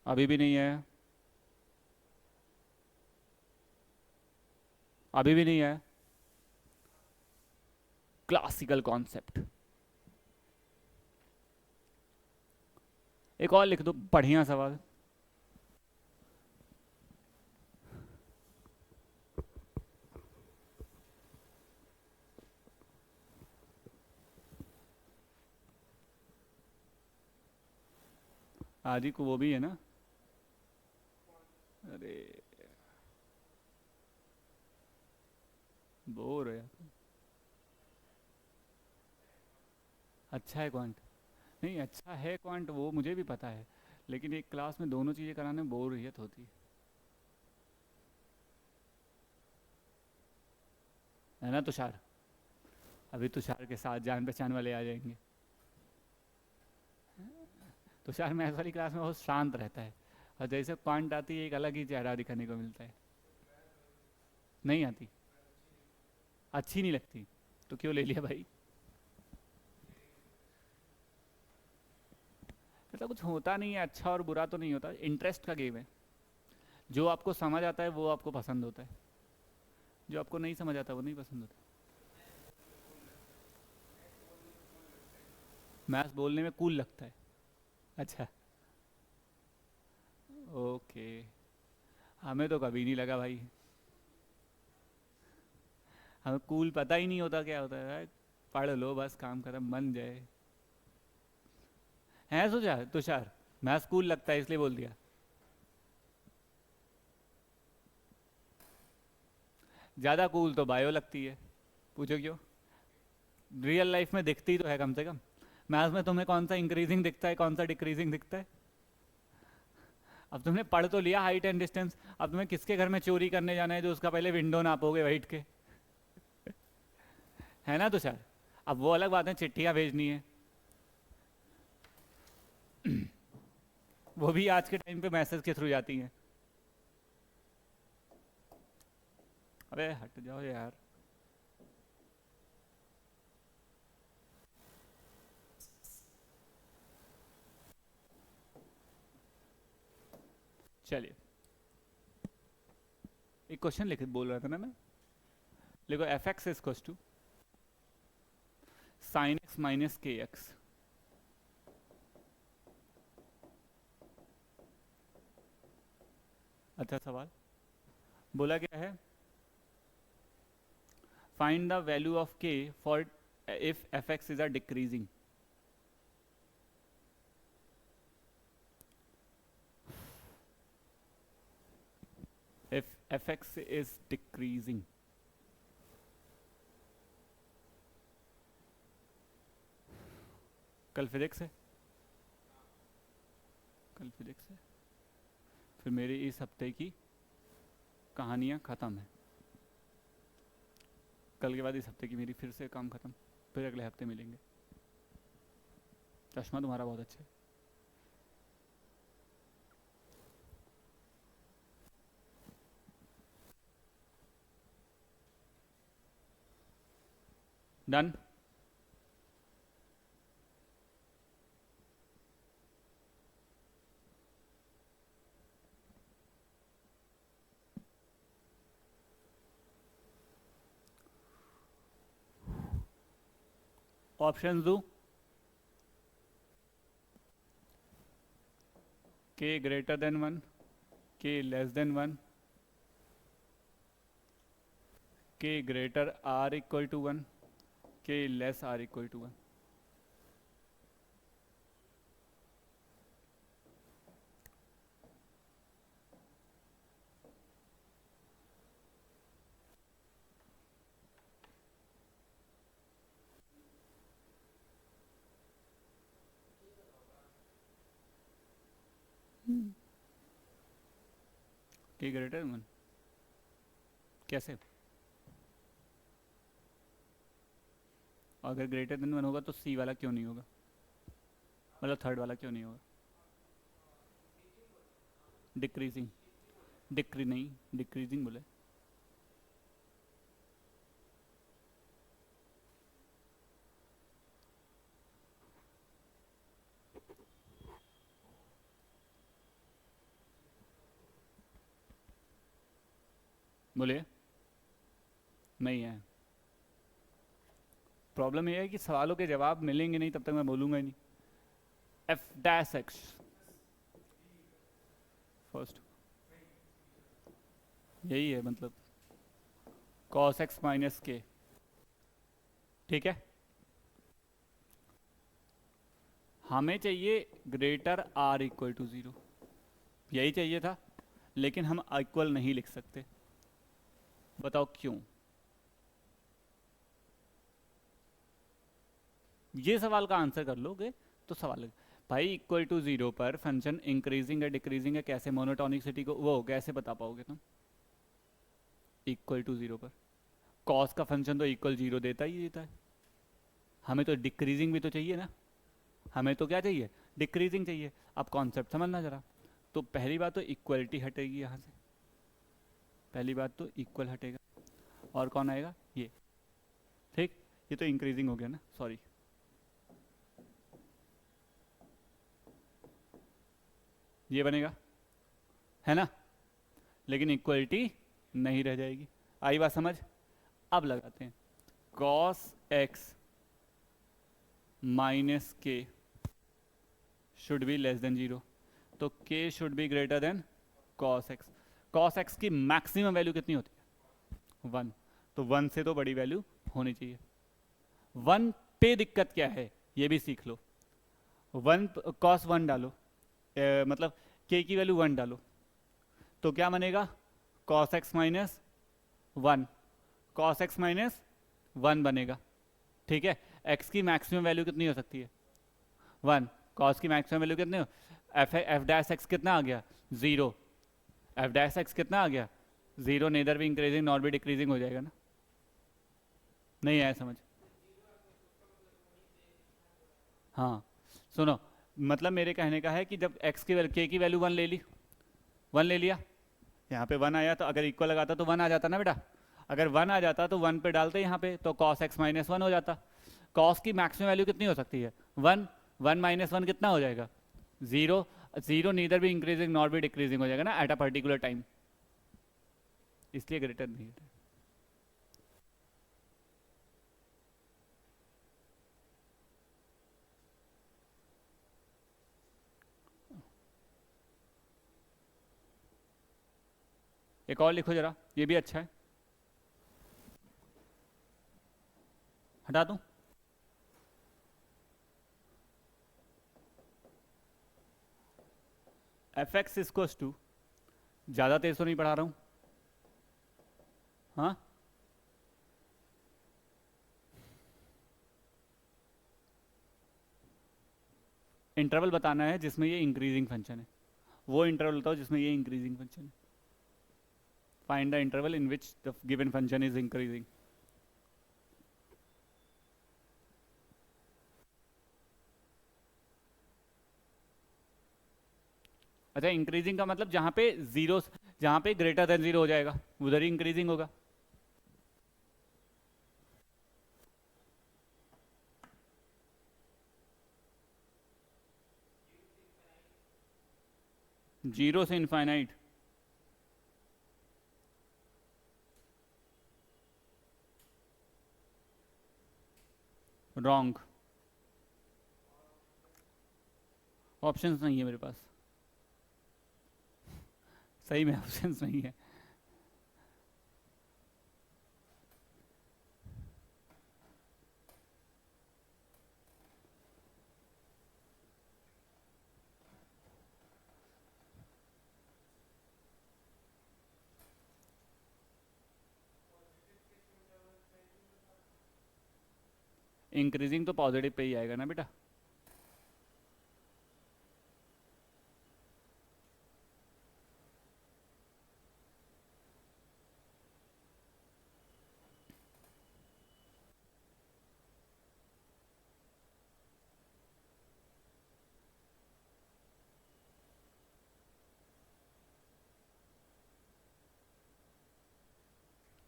अभी भी नहीं आया, अभी भी नहीं आया, क्लासिकल कॉन्सेप्ट। एक और लिख दो, बढ़िया सवाल। आदि को वो भी है ना, अरे बोर है। अच्छा है क्वांट, नहीं अच्छा है क्वांट, वो मुझे भी पता है, लेकिन एक क्लास में दोनों चीज़ें कराने में बोरियत होती है ना तुषार? अभी तुषार के साथ जान पहचान वाले आ जाएंगे। तुषार मैथ्स वाली क्लास में बहुत शांत रहता है, और जैसे क्वांट आती है एक अलग ही चेहरा दिखाने को मिलता है। नहीं आती, अच्छी नहीं लगती, तो क्यों ले लिया भाई? मतलब कुछ होता नहीं है, अच्छा और बुरा तो नहीं होता, इंटरेस्ट का गेम है। जो आपको समझ आता है वो आपको पसंद होता है, जो आपको नहीं समझ आता वो नहीं पसंद होता। मैथ्स बोलने में कूल लगता है, अच्छा, ओके, हमें तो कभी नहीं लगा भाई, हमें कूल पता ही नहीं होता क्या होता है, पढ़ लो बस काम खत्म, बन जाए। है सोचा तुषार, मैथ्स कूल लगता है इसलिए बोल दिया। ज़्यादा कूल तो बायो लगती है, पूछो क्यों? रियल लाइफ में दिखती तो है कम से कम। मैथ्स में तुम्हें कौन सा इंक्रीजिंग दिखता है, कौन सा डिक्रीजिंग दिखता है? अब तुमने पढ़ तो लिया हाइट एंड डिस्टेंस, अब तुम्हें किसके घर में चोरी करने जाना है जो उसका पहले विंडो नापोगे बैठ के, है ना तुषार? अब वो अलग बात है, चिट्ठियां भेजनी है, वो भी आज के टाइम पे मैसेज के थ्रू जाती हैं। अबे हट जाओ यार। चलिए एक क्वेश्चन लिख बोल रहा था ना मैं, देखो f x is to sine x minus k x, अच्छा सवाल बोला क्या है, find the value of k for if f x is a decreasing. if fx is decreasing, कल फिजिक्स है, कल फिजिक्स है, फिर मेरी इस हफ्ते की कहानियाँ ख़त्म है, कल के बाद इस हफ्ते की मेरी फिर से काम ख़त्म, फिर अगले हफ्ते मिलेंगे। चश्मा तुम्हारा बहुत अच्छा है। डन। ऑप्शन दो, के ग्रेटर देन 1, के लेस देन 1, के ग्रेटर आर इक्वल टू 1, के लेस आर इक्वल टू 1। के ग्रेटर 1 कैसे? अगर ग्रेटर देन 1 होगा तो सी वाला क्यों नहीं होगा, मतलब थर्ड वाला क्यों नहीं होगा? डिक्रीजिंग, नहीं डिक्रीजिंग बोले। बोलिए। नहीं है। प्रॉब्लम यह है कि सवालों के जवाब मिलेंगे नहीं तब तक मैं बोलूंगा ही नहीं। एफ डैश एक्स फर्स्ट, यही है मतलब कॉस एक्स माइनस के, ठीक है। हमें चाहिए ग्रेटर आर इक्वल टू 0, यही चाहिए था, लेकिन हम इक्वल नहीं लिख सकते। बताओ क्यों? ये सवाल का आंसर कर लोगे तो सवाल भाई इक्वल टू 0 पर फंक्शन इंक्रीजिंग है डिक्रीजिंग है, कैसे मोनोटोनिसिटी को वो कैसे बता पाओगे तुम? इक्वल टू 0 पर कॉस का फंक्शन तो इक्वल 0 देता ही देता है। हमें तो डिक्रीजिंग भी तो चाहिए ना, हमें तो क्या चाहिए? डिक्रीजिंग चाहिए। अब कॉन्सेप्ट समझना जरा। तो पहली बात तो इक्वलिटी हटेगी यहाँ से, पहली बात तो इक्वल हटेगा, और कौन आएगा? ये, ठीक। ये तो इंक्रीजिंग हो गया ना, सॉरी। ये बनेगा, है ना, लेकिन इक्वलिटी नहीं रह जाएगी। आई बात समझ? अब लगाते हैं cos x माइनस के शुड बी लेस देन 0, तो k should be greater than cos x। cos x की मैक्सिमम वैल्यू कितनी होती है? 1, तो 1 से तो बड़ी वैल्यू होनी चाहिए। 1 पे दिक्कत क्या है ये भी सीख लो। 1 cos 1 डालो, मतलब k की वैल्यू 1 डालो, तो क्या बनेगा? cos x minus 1, cos x minus 1 बनेगा, ठीक है। x की मैक्सिमम वैल्यू कितनी हो सकती है? 1। cos की मैक्सिमम वैल्यू कितनी हो? एफ डैश एक्स कितना आ गया? 0। एफ डैश एक्स कितना आ गया? 0। नेदर भी इंक्रीजिंग नॉट भी डिक्रीजिंग हो जाएगा ना। नहीं आया समझ? हाँ सुनो, मतलब मेरे कहने का है कि जब x की वैल्यू, k की वैल्यू 1 ले ली, 1 ले लिया, यहाँ पे 1 आया, तो अगर इक्वल लगाता तो 1 आ जाता ना बेटा। अगर 1 आ जाता तो 1 पे डालते यहाँ पे, तो cos x माइनस 1 हो जाता। cos की मैक्सिमम वैल्यू कितनी हो सकती है? 1। 1 माइनस 1 कितना हो जाएगा? 0। 0 नीदर भी इंक्रीजिंग नॉट भी डिक्रीजिंग हो जाएगा ना एट अ पर्टिकुलर टाइम, इसलिए ग्रेटर नहीं है। एक और लिखो जरा, ये भी अच्छा है, हटा दूं? एफ एक्स इक्वल्स टू, ज़्यादा तेज तो नहीं पढ़ा रहा हूँ? हाँ, इंटरवल बताना है जिसमें ये इंक्रीजिंग फंक्शन है, वो इंटरवल बताओ जिसमें ये इंक्रीजिंग फंक्शन है। Find the interval in which the given function is increasing. अच्छा, इंक्रीजिंग का मतलब जहां पे जीरो, जहां पे ग्रेटर देन 0 हो जाएगा उधर ही इंक्रीजिंग होगा। जीरो से इनफाइनाइट, रॉन्ग। ऑप्शंस नहीं है मेरे पास, सही में ऑप्शंस नहीं है। इंक्रीजिंग तो पॉजिटिव पे ही आएगा ना बेटा।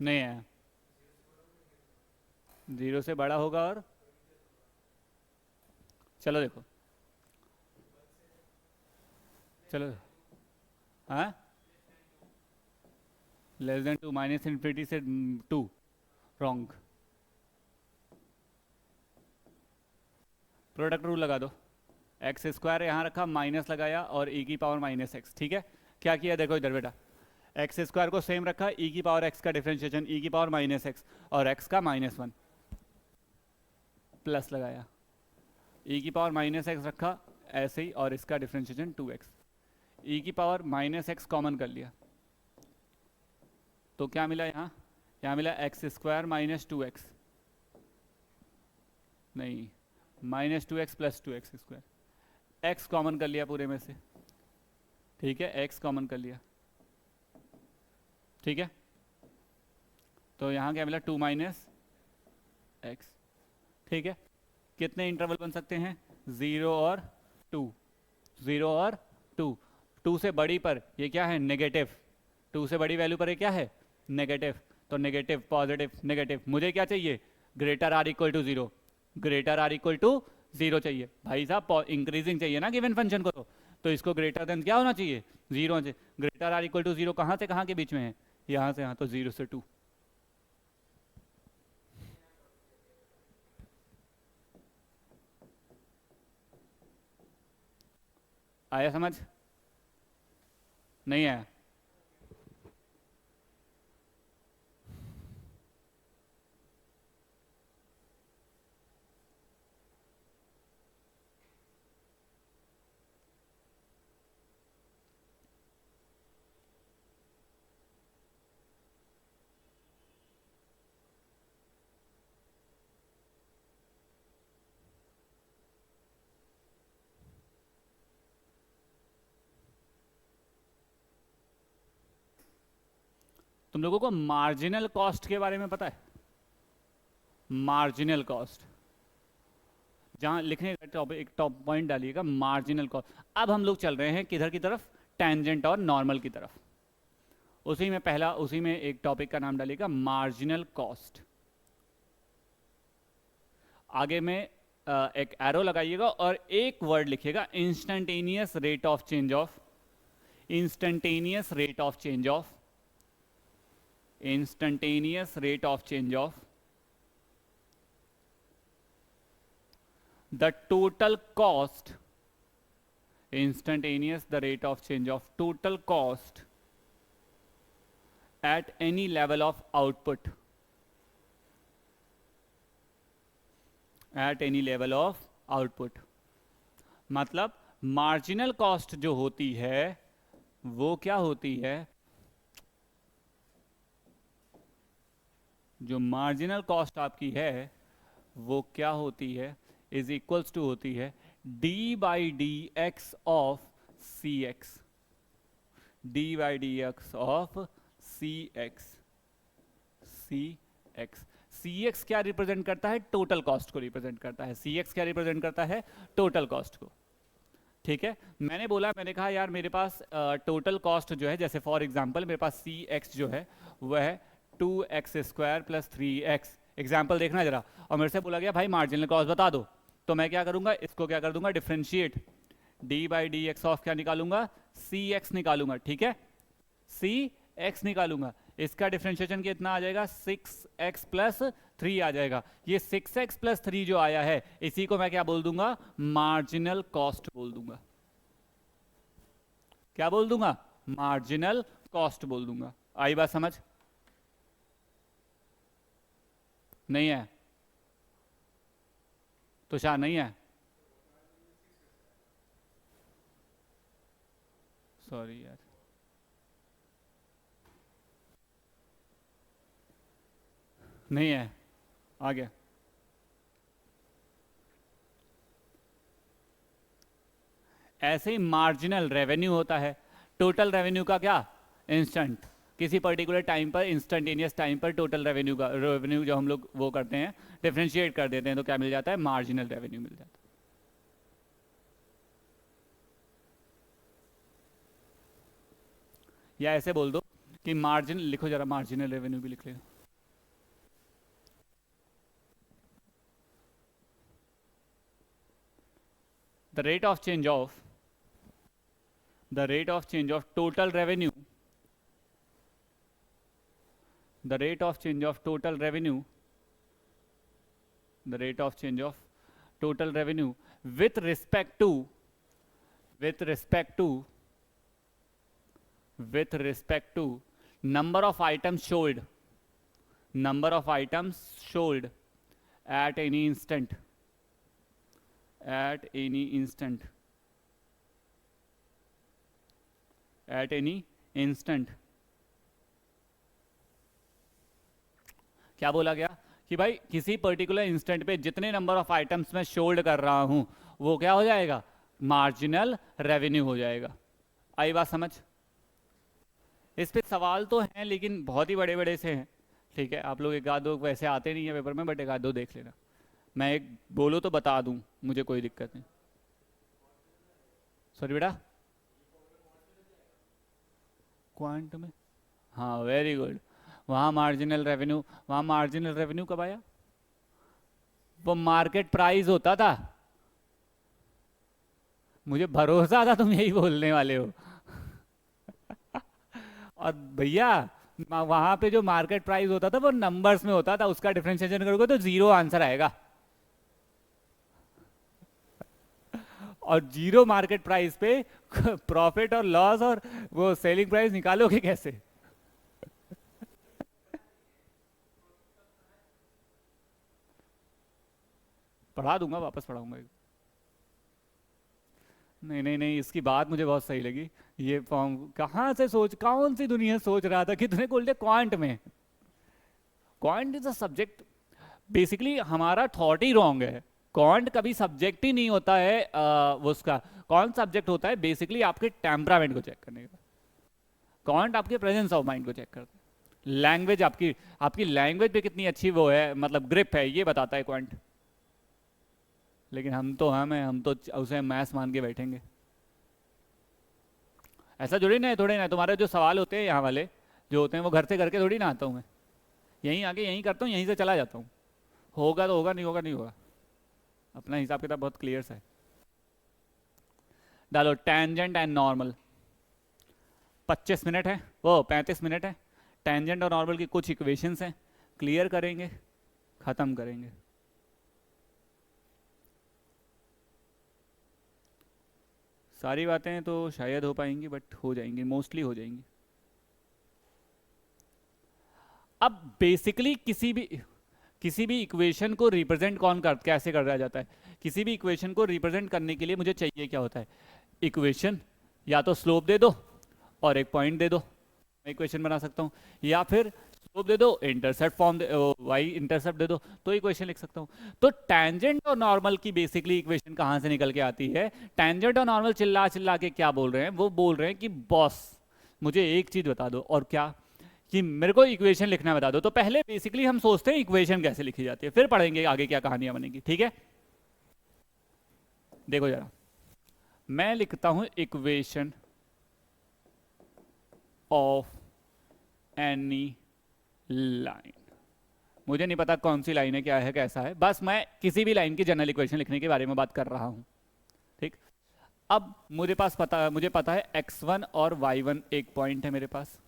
नहीं है, जीरो से बड़ा होगा और चलो देखो, चलो हाँ, less than two, minus infinity से टू, रॉन्ग। प्रोडक्ट रूल लगा दो, एक्स स्क्वायर यहाँ रखा, माइनस लगाया और ई की पावर माइनस एक्स, ठीक है। क्या किया देखो इधर बेटा, एक्स स्क्वायर को सेम रखा, ई की पावर एक्स का डिफरेंशिएशन ई की पावर माइनस एक्स और एक्स का माइनस वन, प्लस लगाया, ई की पावर माइनस एक्स रखा ऐसे ही और इसका डिफरेंशिएशन टू एक्स, ई की पावर माइनस एक्स कॉमन कर लिया तो क्या मिला यहाँ, यहाँ मिला x square minus two x, नहीं minus two x plus two x square, x common कर लिया पूरे में से, ठीक है, एक्स कॉमन कर लिया, ठीक है। तो यहाँ क्या मिला, टू माइनस एक्स, ठीक है। कितने इंटरवल बन सकते हैं, ज़ीरो और टू, ज़ीरो और टू, टू से बड़ी पर ये क्या है नेगेटिव, टू से बड़ी वैल्यू पर ये क्या है नेगेटिव, तो नेगेटिव पॉजिटिव नेगेटिव, मुझे क्या चाहिए greater or equal to zero, greater or equal to zero चाहिए भाई साहब, इंक्रीजिंग चाहिए ना गिवन फंक्शन को, तो इसको ग्रेटर देन क्या होना चाहिए, ज़ीरो से, greater or equal to zero कहाँ से कहाँ के बीच में है, यहाँ से यहाँ, तो ज़ीरो से टू। आया समझ, नहीं आया, तुम लोगों को मार्जिनल कॉस्ट के बारे में पता है, मार्जिनल कॉस्ट, जहां लिखने का टॉपिक एक टॉप पॉइंट डालिएगा मार्जिनल कॉस्ट। अब हम लोग चल रहे हैं किधर की तरफ, टेंजेंट और नॉर्मल की तरफ, उसी में पहला, उसी में एक टॉपिक का नाम डालिएगा मार्जिनल कॉस्ट। आगे में एक एरो लगाइएगा और एक वर्ड लिखिएगा instantaneous rate of change of, instantaneous rate of change of, instantaneous rate of change of the total cost, instantaneous the rate of change of total cost at any level of output, at any level of output। मतलब मार्जिनल कॉस्ट जो होती है वो क्या होती है, जो मार्जिनल कॉस्ट आपकी है वो क्या होती है, इज इक्वल्स टू होती है d by d x of c x, d by d x of c x, c x, c x क्या रिप्रेजेंट करता है, टोटल कॉस्ट को रिप्रेजेंट करता है, सी एक्स क्या रिप्रेजेंट करता है, टोटल कॉस्ट को, ठीक है। मैंने बोला, मैंने कहा यार मेरे पास टोटल कॉस्ट जो है, जैसे फॉर एग्जांपल मेरे पास सी एक्स जो है वह है two x square plus three x, example देखना जरा, और मेरे से बोला गया भाई मार्जिनल कॉस्ट बता दो, तो मैं क्या करूंगा, इसको क्या कर दूंगा differentiate, D by d x of क्या निकालूंगा, सी एक्स निकालूंगा, ठीक है, सी एक्स निकालूंगा, इसका डिफरेंशिएशन कितना आ जाएगा, सिक्स एक्स प्लस थ्री आ जाएगा, ये सिक्स एक्स प्लस थ्री जो आया है इसी को मैं क्या बोल दूंगा, मार्जिनल कॉस्ट बोल दूंगा, क्या बोल दूंगा, मार्जिनल कॉस्ट बोल दूंगा। आई बात समझ? नहीं है? तुषार नहीं है? सॉरी यार, नहीं है, आ गया। ऐसे ही मार्जिनल रेवेन्यू होता है। टोटल रेवेन्यू का क्या, इंस्टेंट, किसी पर्टिकुलर टाइम पर, इंस्टेंटेनियस टाइम पर टोटल रेवेन्यू का, रेवेन्यू जो हम लोग वो करते हैं, डिफ्रेंशिएट कर देते हैं, तो क्या मिल जाता है, मार्जिनल रेवेन्यू मिल जाता है। या ऐसे बोल दो कि मार्जिन, लिखो जरा, मार्जिनल रेवेन्यू भी लिख लेना। The rate of change of, the rate of change of total revenue, the rate of change of total revenue, the rate of change of total revenue with respect to, with respect to, with respect to number of items sold, number of items sold at any instant, at any instant, at any instant। क्या बोला गया कि भाई किसी पर्टिकुलर इंस्टेंट पे जितने नंबर ऑफ आइटम्स मैं शोल्ड कर रहा हूं वो क्या हो जाएगा, मार्जिनल रेवेन्यू हो जाएगा। आई बात समझ? इस पे सवाल तो हैं लेकिन बहुत ही बड़े बड़े से हैं। ठीक है, आप लोग एक आध दो वैसे आते नहीं है पेपर में, बट एक आध दो देख लेना। मैं एक बोलो तो बता दूं, मुझे कोई दिक्कत नहीं। सॉरी बेटा, क्वांट में, हाँ वेरी गुड। वहाँ मार्जिनल रेवेन्यू, वहाँ मार्जिनल रेवेन्यू कब आया, वो मार्केट प्राइस होता था। मुझे भरोसा था तुम यही बोलने वाले हो। और भैया वहां पे जो मार्केट प्राइस होता था वो नंबर्स में होता था, उसका डिफरेंशिएशन करोगे तो जीरो आंसर आएगा। और जीरो मार्केट प्राइस पे प्रॉफिट और लॉस और वो सेलिंग प्राइस निकालोगे कैसे? पढ़ा दूंगा, वापस पढ़ाऊंगा। नहीं नहीं नहीं, इसकी बात मुझे बहुत सही लगी। ये फॉर्म कहाँ से सोच, कौन सी दुनिया सोच रहा था कि तूने खोल दिया क्वांट में। Quant is a subject, basically हमारा थॉट ही रॉन्ग है। क्वांट कभी सब्जेक्ट ही नहीं होता है। वो उसका कौन सब्जेक्ट होता है, बेसिकली आपके टेम्परामेंट को चेक करने का। क्वांट आपके प्रेजेंस ऑफ माइंड को चेक करता है। लैंग्वेज आपकी, आपकी लैंग्वेज पे कितनी अच्छी वो है, मतलब ग्रिप है, ये बताता है क्वांट। लेकिन हम तो उसे मैथ्स मान के बैठेंगे। ऐसा थोड़ी ना है, थोड़े ना, तुम्हारे जो सवाल होते हैं यहाँ वाले जो होते हैं वो घर से करके थोड़ी ना आता हूँ मैं। यहीं आके यहीं करता हूँ, यहीं से चला जाता हूँ। होगा तो होगा, नहीं होगा नहीं होगा। अपना हिसाब किताब बहुत क्लियर सा है। डालो टेंजेंट एंड नॉर्मल। 25 मिनट है, वो 35 मिनट है। टेंजेंट और नॉर्मल की कुछ इक्वेशंस हैं, क्लियर करेंगे, खत्म करेंगे। सारी बातें तो शायद हो पाएंगी, बट हो जाएंगी, मोस्टली हो जाएंगी। अब बेसिकली किसी भी इक्वेशन को रिप्रेजेंट कैसे करा जाता है? किसी भी इक्वेशन को रिप्रेजेंट करने के लिए मुझे चाहिए क्या होता है, इक्वेशन या तो स्लोप दे दो और एक पॉइंट दे दो, मैं इक्वेशन बना सकता हूँ। या फिर स्लोप दे दो, इंटरसेप्ट फॉर्म वाई इंटरसेप्ट दे दो, तो इक्वेशन लिख सकता हूँ। तो टैंजेंट और नॉर्मल की बेसिकली इक्वेशन कहाँ से निकल के आती है? टैंजेंट और नॉर्मल चिल्ला चिल्ला के क्या बोल रहे हैं, वो बोल रहे हैं कि बॉस मुझे एक चीज बता दो, और क्या, कि मेरे को इक्वेशन लिखना बता दो। तो पहले बेसिकली हम सोचते हैं इक्वेशन कैसे लिखी जाती है, फिर पढ़ेंगे आगे क्या कहानियां बनेंगी। ठीक है, देखो जरा, मैं लिखता हूं इक्वेशन ऑफ एनी लाइन। मुझे नहीं पता कौन सी लाइन है, क्या है, कैसा है, बस मैं किसी भी लाइन की जनरल इक्वेशन लिखने के बारे में बात कर रहा हूं। ठीक, अब मुझे पता है x1 और y1 एक पॉइंट है मेरे पास।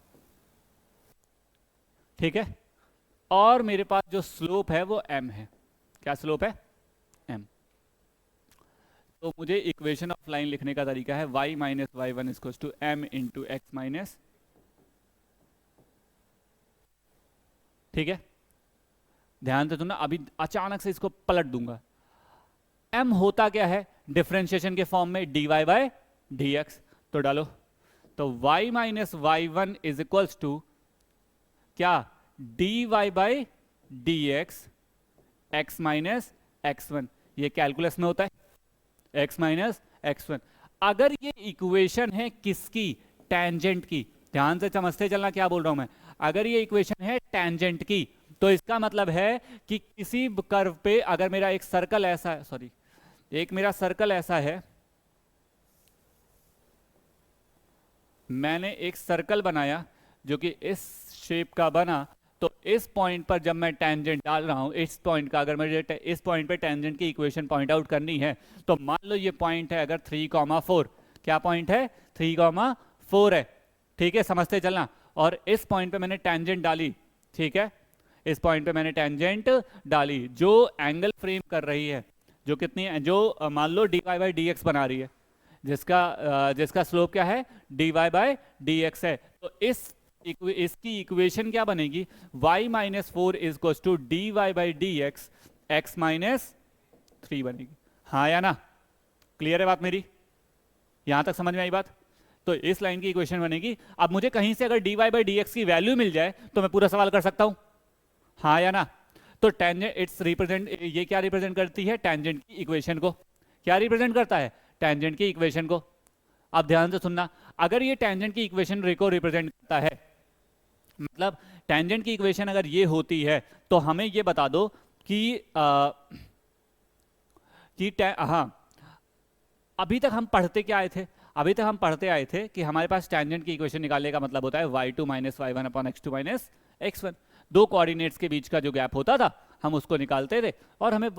ठीक है, और मेरे पास जो स्लोप है वो m है। क्या स्लोप है? m। तो मुझे इक्वेशन ऑफ लाइन लिखने का तरीका है y minus y one equals to m into x minus, ठीक है। ध्यान से सुनना, अभी अचानक से इसको पलट दूंगा। m होता क्या है डिफरेंशिएशन के फॉर्म में, dy बाय dx, तो डालो, तो y minus y one is equals to क्या, dy बाय dx x minus x one, ये कैलकुलस में होता है x माइनस एक्स वन। अगर ये इक्वेशन है किसकी, टेंजेंट की, ध्यान से समझते चलना क्या बोल रहा हूं मैं, अगर ये इक्वेशन है टेंजेंट की तो इसका मतलब है कि किसी कर्व पे अगर मेरा एक सर्कल ऐसा है, सॉरी एक मेरा सर्कल ऐसा है, मैंने एक सर्कल बनाया जो कि इस शेप का बना, तो इस पॉइंट पर जब मैं टेंजेंट डाल रहा हूं इस पॉइंट का, अगर मुझे इस पॉइंट पे टेंजेंट की इक्वेशन पॉइंट आउट करनी है, तो मान लो ये पॉइंट है अगर 3,4, क्या पॉइंट है 3,4 है, ठीक है, समझते चलना। और इस पॉइंट पे मैंने टेंजेंट डाली, ठीक है, इस पॉइंट पे मैंने टेंजेंट डाली जो एंगल फ्रेम कर रही है, जो कितनी है, जो मान लो dy बाई डी एक्स बना रही है, जिसका स्लोप क्या है, dy बाई डी एक्स है। तो इसकी इक्वेशन क्या बनेगी, y minus four is equal to d y by d x x minus 3 बनेगी। हाँ या ना, क्लियर है बात मेरी, यहां तक समझ में आई बात। तो इस लाइन की इक्वेशन बनेगी। अब मुझे कहीं से अगर d y by d x की वैल्यू मिल जाए तो मैं पूरा सवाल कर सकता हूं, हाँ या ना। तो टेंजेंट इट्स रिप्रेजेंट, ये क्या रिप्रेजेंट करती है, टेंजेंट की इक्वेशन को। क्या रिप्रेजेंट करता है, टेंजेंट की इक्वेशन को। अब ध्यान से सुनना, अगर ये टेंजेंट की इक्वेशन को रिप्रेजेंट करता है, मतलब टेंजेंट की इक्वेशन अगर ये होती है, तो हमें ये बता दो कि हाँ, अभी तक हम पढ़ते क्या आए थे, अभी तक हम पढ़ते आए थे कि हमारे पास टेंजेंट की इक्वेशन निकालने का मतलब होता है y2 minus y one upon x2 minus x1। दो कोऑर्डिनेट्स के बीच का जो गैप होता था हम उसको निकालते थे और हमें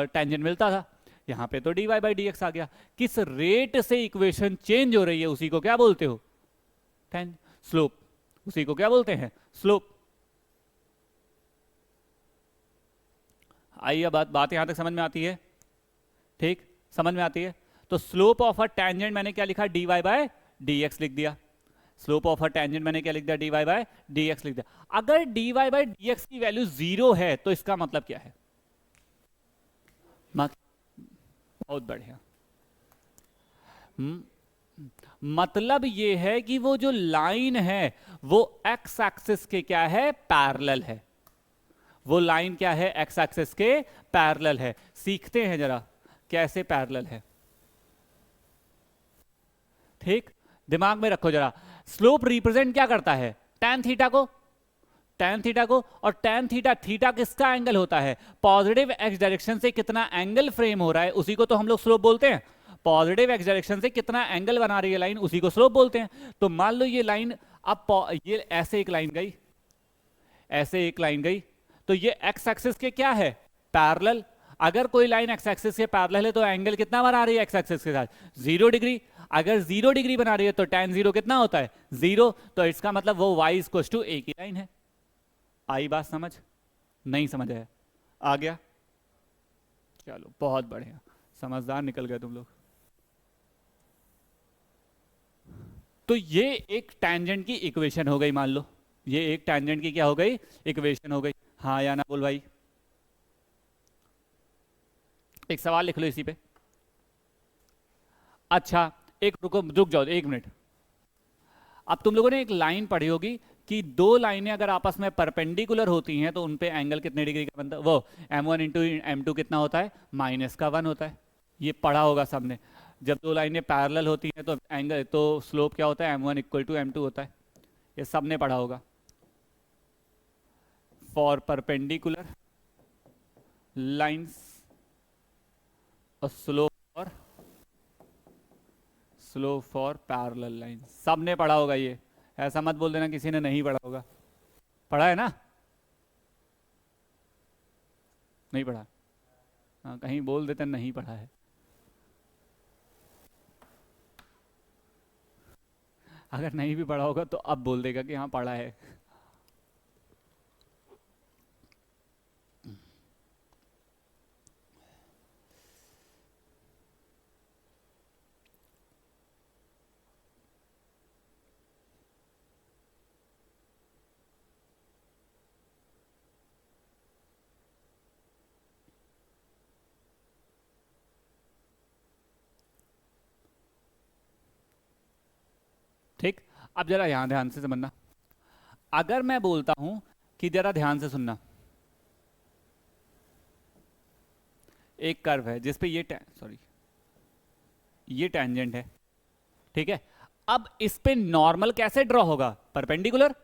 टेंजेंट मिलता था। यहाँ पे तो dy बाई डी एक्स आ गया। किस रेट से इक्वेशन चेंज हो रही है उसी को क्या बोलते हो, स्लोप, उसी को क्या बोलते हैं, स्लोप। आइए बात यहां तक समझ में आती है, ठीक, समझ में आती है। तो स्लोप ऑफ अ टेंजेंट मैंने क्या लिखा, dy बाय dx लिख दिया। स्लोप ऑफ अ टेंजेंट मैंने क्या लिख दिया, dy बाय dx लिख दिया। अगर dy बाय dx की वैल्यू 0 है तो इसका मतलब क्या है, बहुत बढ़िया, मतलब ये है कि वो जो लाइन है वो x एक्सिस के क्या है, पैरेलल है। वो लाइन क्या है, x एक्सिस के पैरेलल है। सीखते हैं जरा कैसे पैरेलल है, ठीक, दिमाग में रखो जरा। स्लोप रिप्रेजेंट क्या करता है, tan थीटा को, tan थीटा को, और tan थीटा, थीटा किसका एंगल होता है, पॉजिटिव x डायरेक्शन से कितना एंगल फ्रेम हो रहा है उसी को तो हम लोग स्लोप बोलते हैं। पॉजिटिव x डायरेक्शन से कितना एंगल बना रही है लाइन उसी को स्लोप बोलते हैं। तो मान लो ये लाइन, अब ये ऐसे एक लाइन गई, ऐसे एक लाइन गई, तो ये x एक्सिस के क्या है, पैरेलल। अगर कोई लाइन x एक्सिस के पैरेलल है तो एंगल कितना बना रही है x एक्सिस के साथ, 0 डिग्री। अगर 0 डिग्री बना रही है तो tan 0 कितना होता है, 0। तो इसका मतलब वो y इक्वल टू a की लाइन है। आई बात समझ, नहीं समझ आया, आ गया, चलो बहुत बढ़िया, समझदार निकल गए तुम लोग। तो ये एक टेंजेंट की इक्वेशन हो गई, मान लो ये एक टेंजेंट की क्या हो गई, इक्वेशन हो गई। हाँ या ना बोल भाई, एक सवाल लिख लो इसी पे। अच्छा एक रुक जाओ एक मिनट। अब तुम लोगों ने एक लाइन पढ़ी होगी कि दो लाइनें अगर आपस में परपेंडिकुलर होती हैं तो उनपे एंगल कितने डिग्री का बनता है, वो m1 इंटू m2 कितना होता है, -1 होता है। ये पढ़ा होगा सबने। जब दो लाइनें पैरेलल होती हैं तो एंगल, तो स्लोप क्या होता है, m1 इक्वल टू m2 होता है। ये सबने पढ़ा होगा। फॉर परपेंडिकुलर लाइंस और स्लोप फॉर पैरेलल लाइन, सबने पढ़ा होगा ये। ऐसा मत बोल देना किसी ने नहीं पढ़ा होगा, पढ़ा है ना, नहीं पढ़ा, हाँ कहीं बोल देते नहीं पढ़ा है। अगर नहीं भी पढ़ा होगा तो अब बोल देगा कि हाँ पढ़ा है। ठीक, अब जरा यहां ध्यान से समझना। अगर मैं बोलता हूं कि जरा ध्यान से सुनना, एक कर्व है जिसपे ये टेंजेंट है, ठीक है। अब इस पे नॉर्मल कैसे ड्रॉ होगा? परपेंडिकुलर,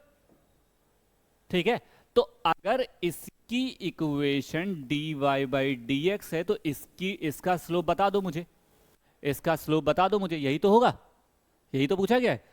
ठीक है। तो अगर इसकी इक्वेशन dy/dx है तो इसका स्लोप बता दो मुझे, इसका स्लोप बता दो मुझे, यही तो होगा, यही तो पूछा गया है।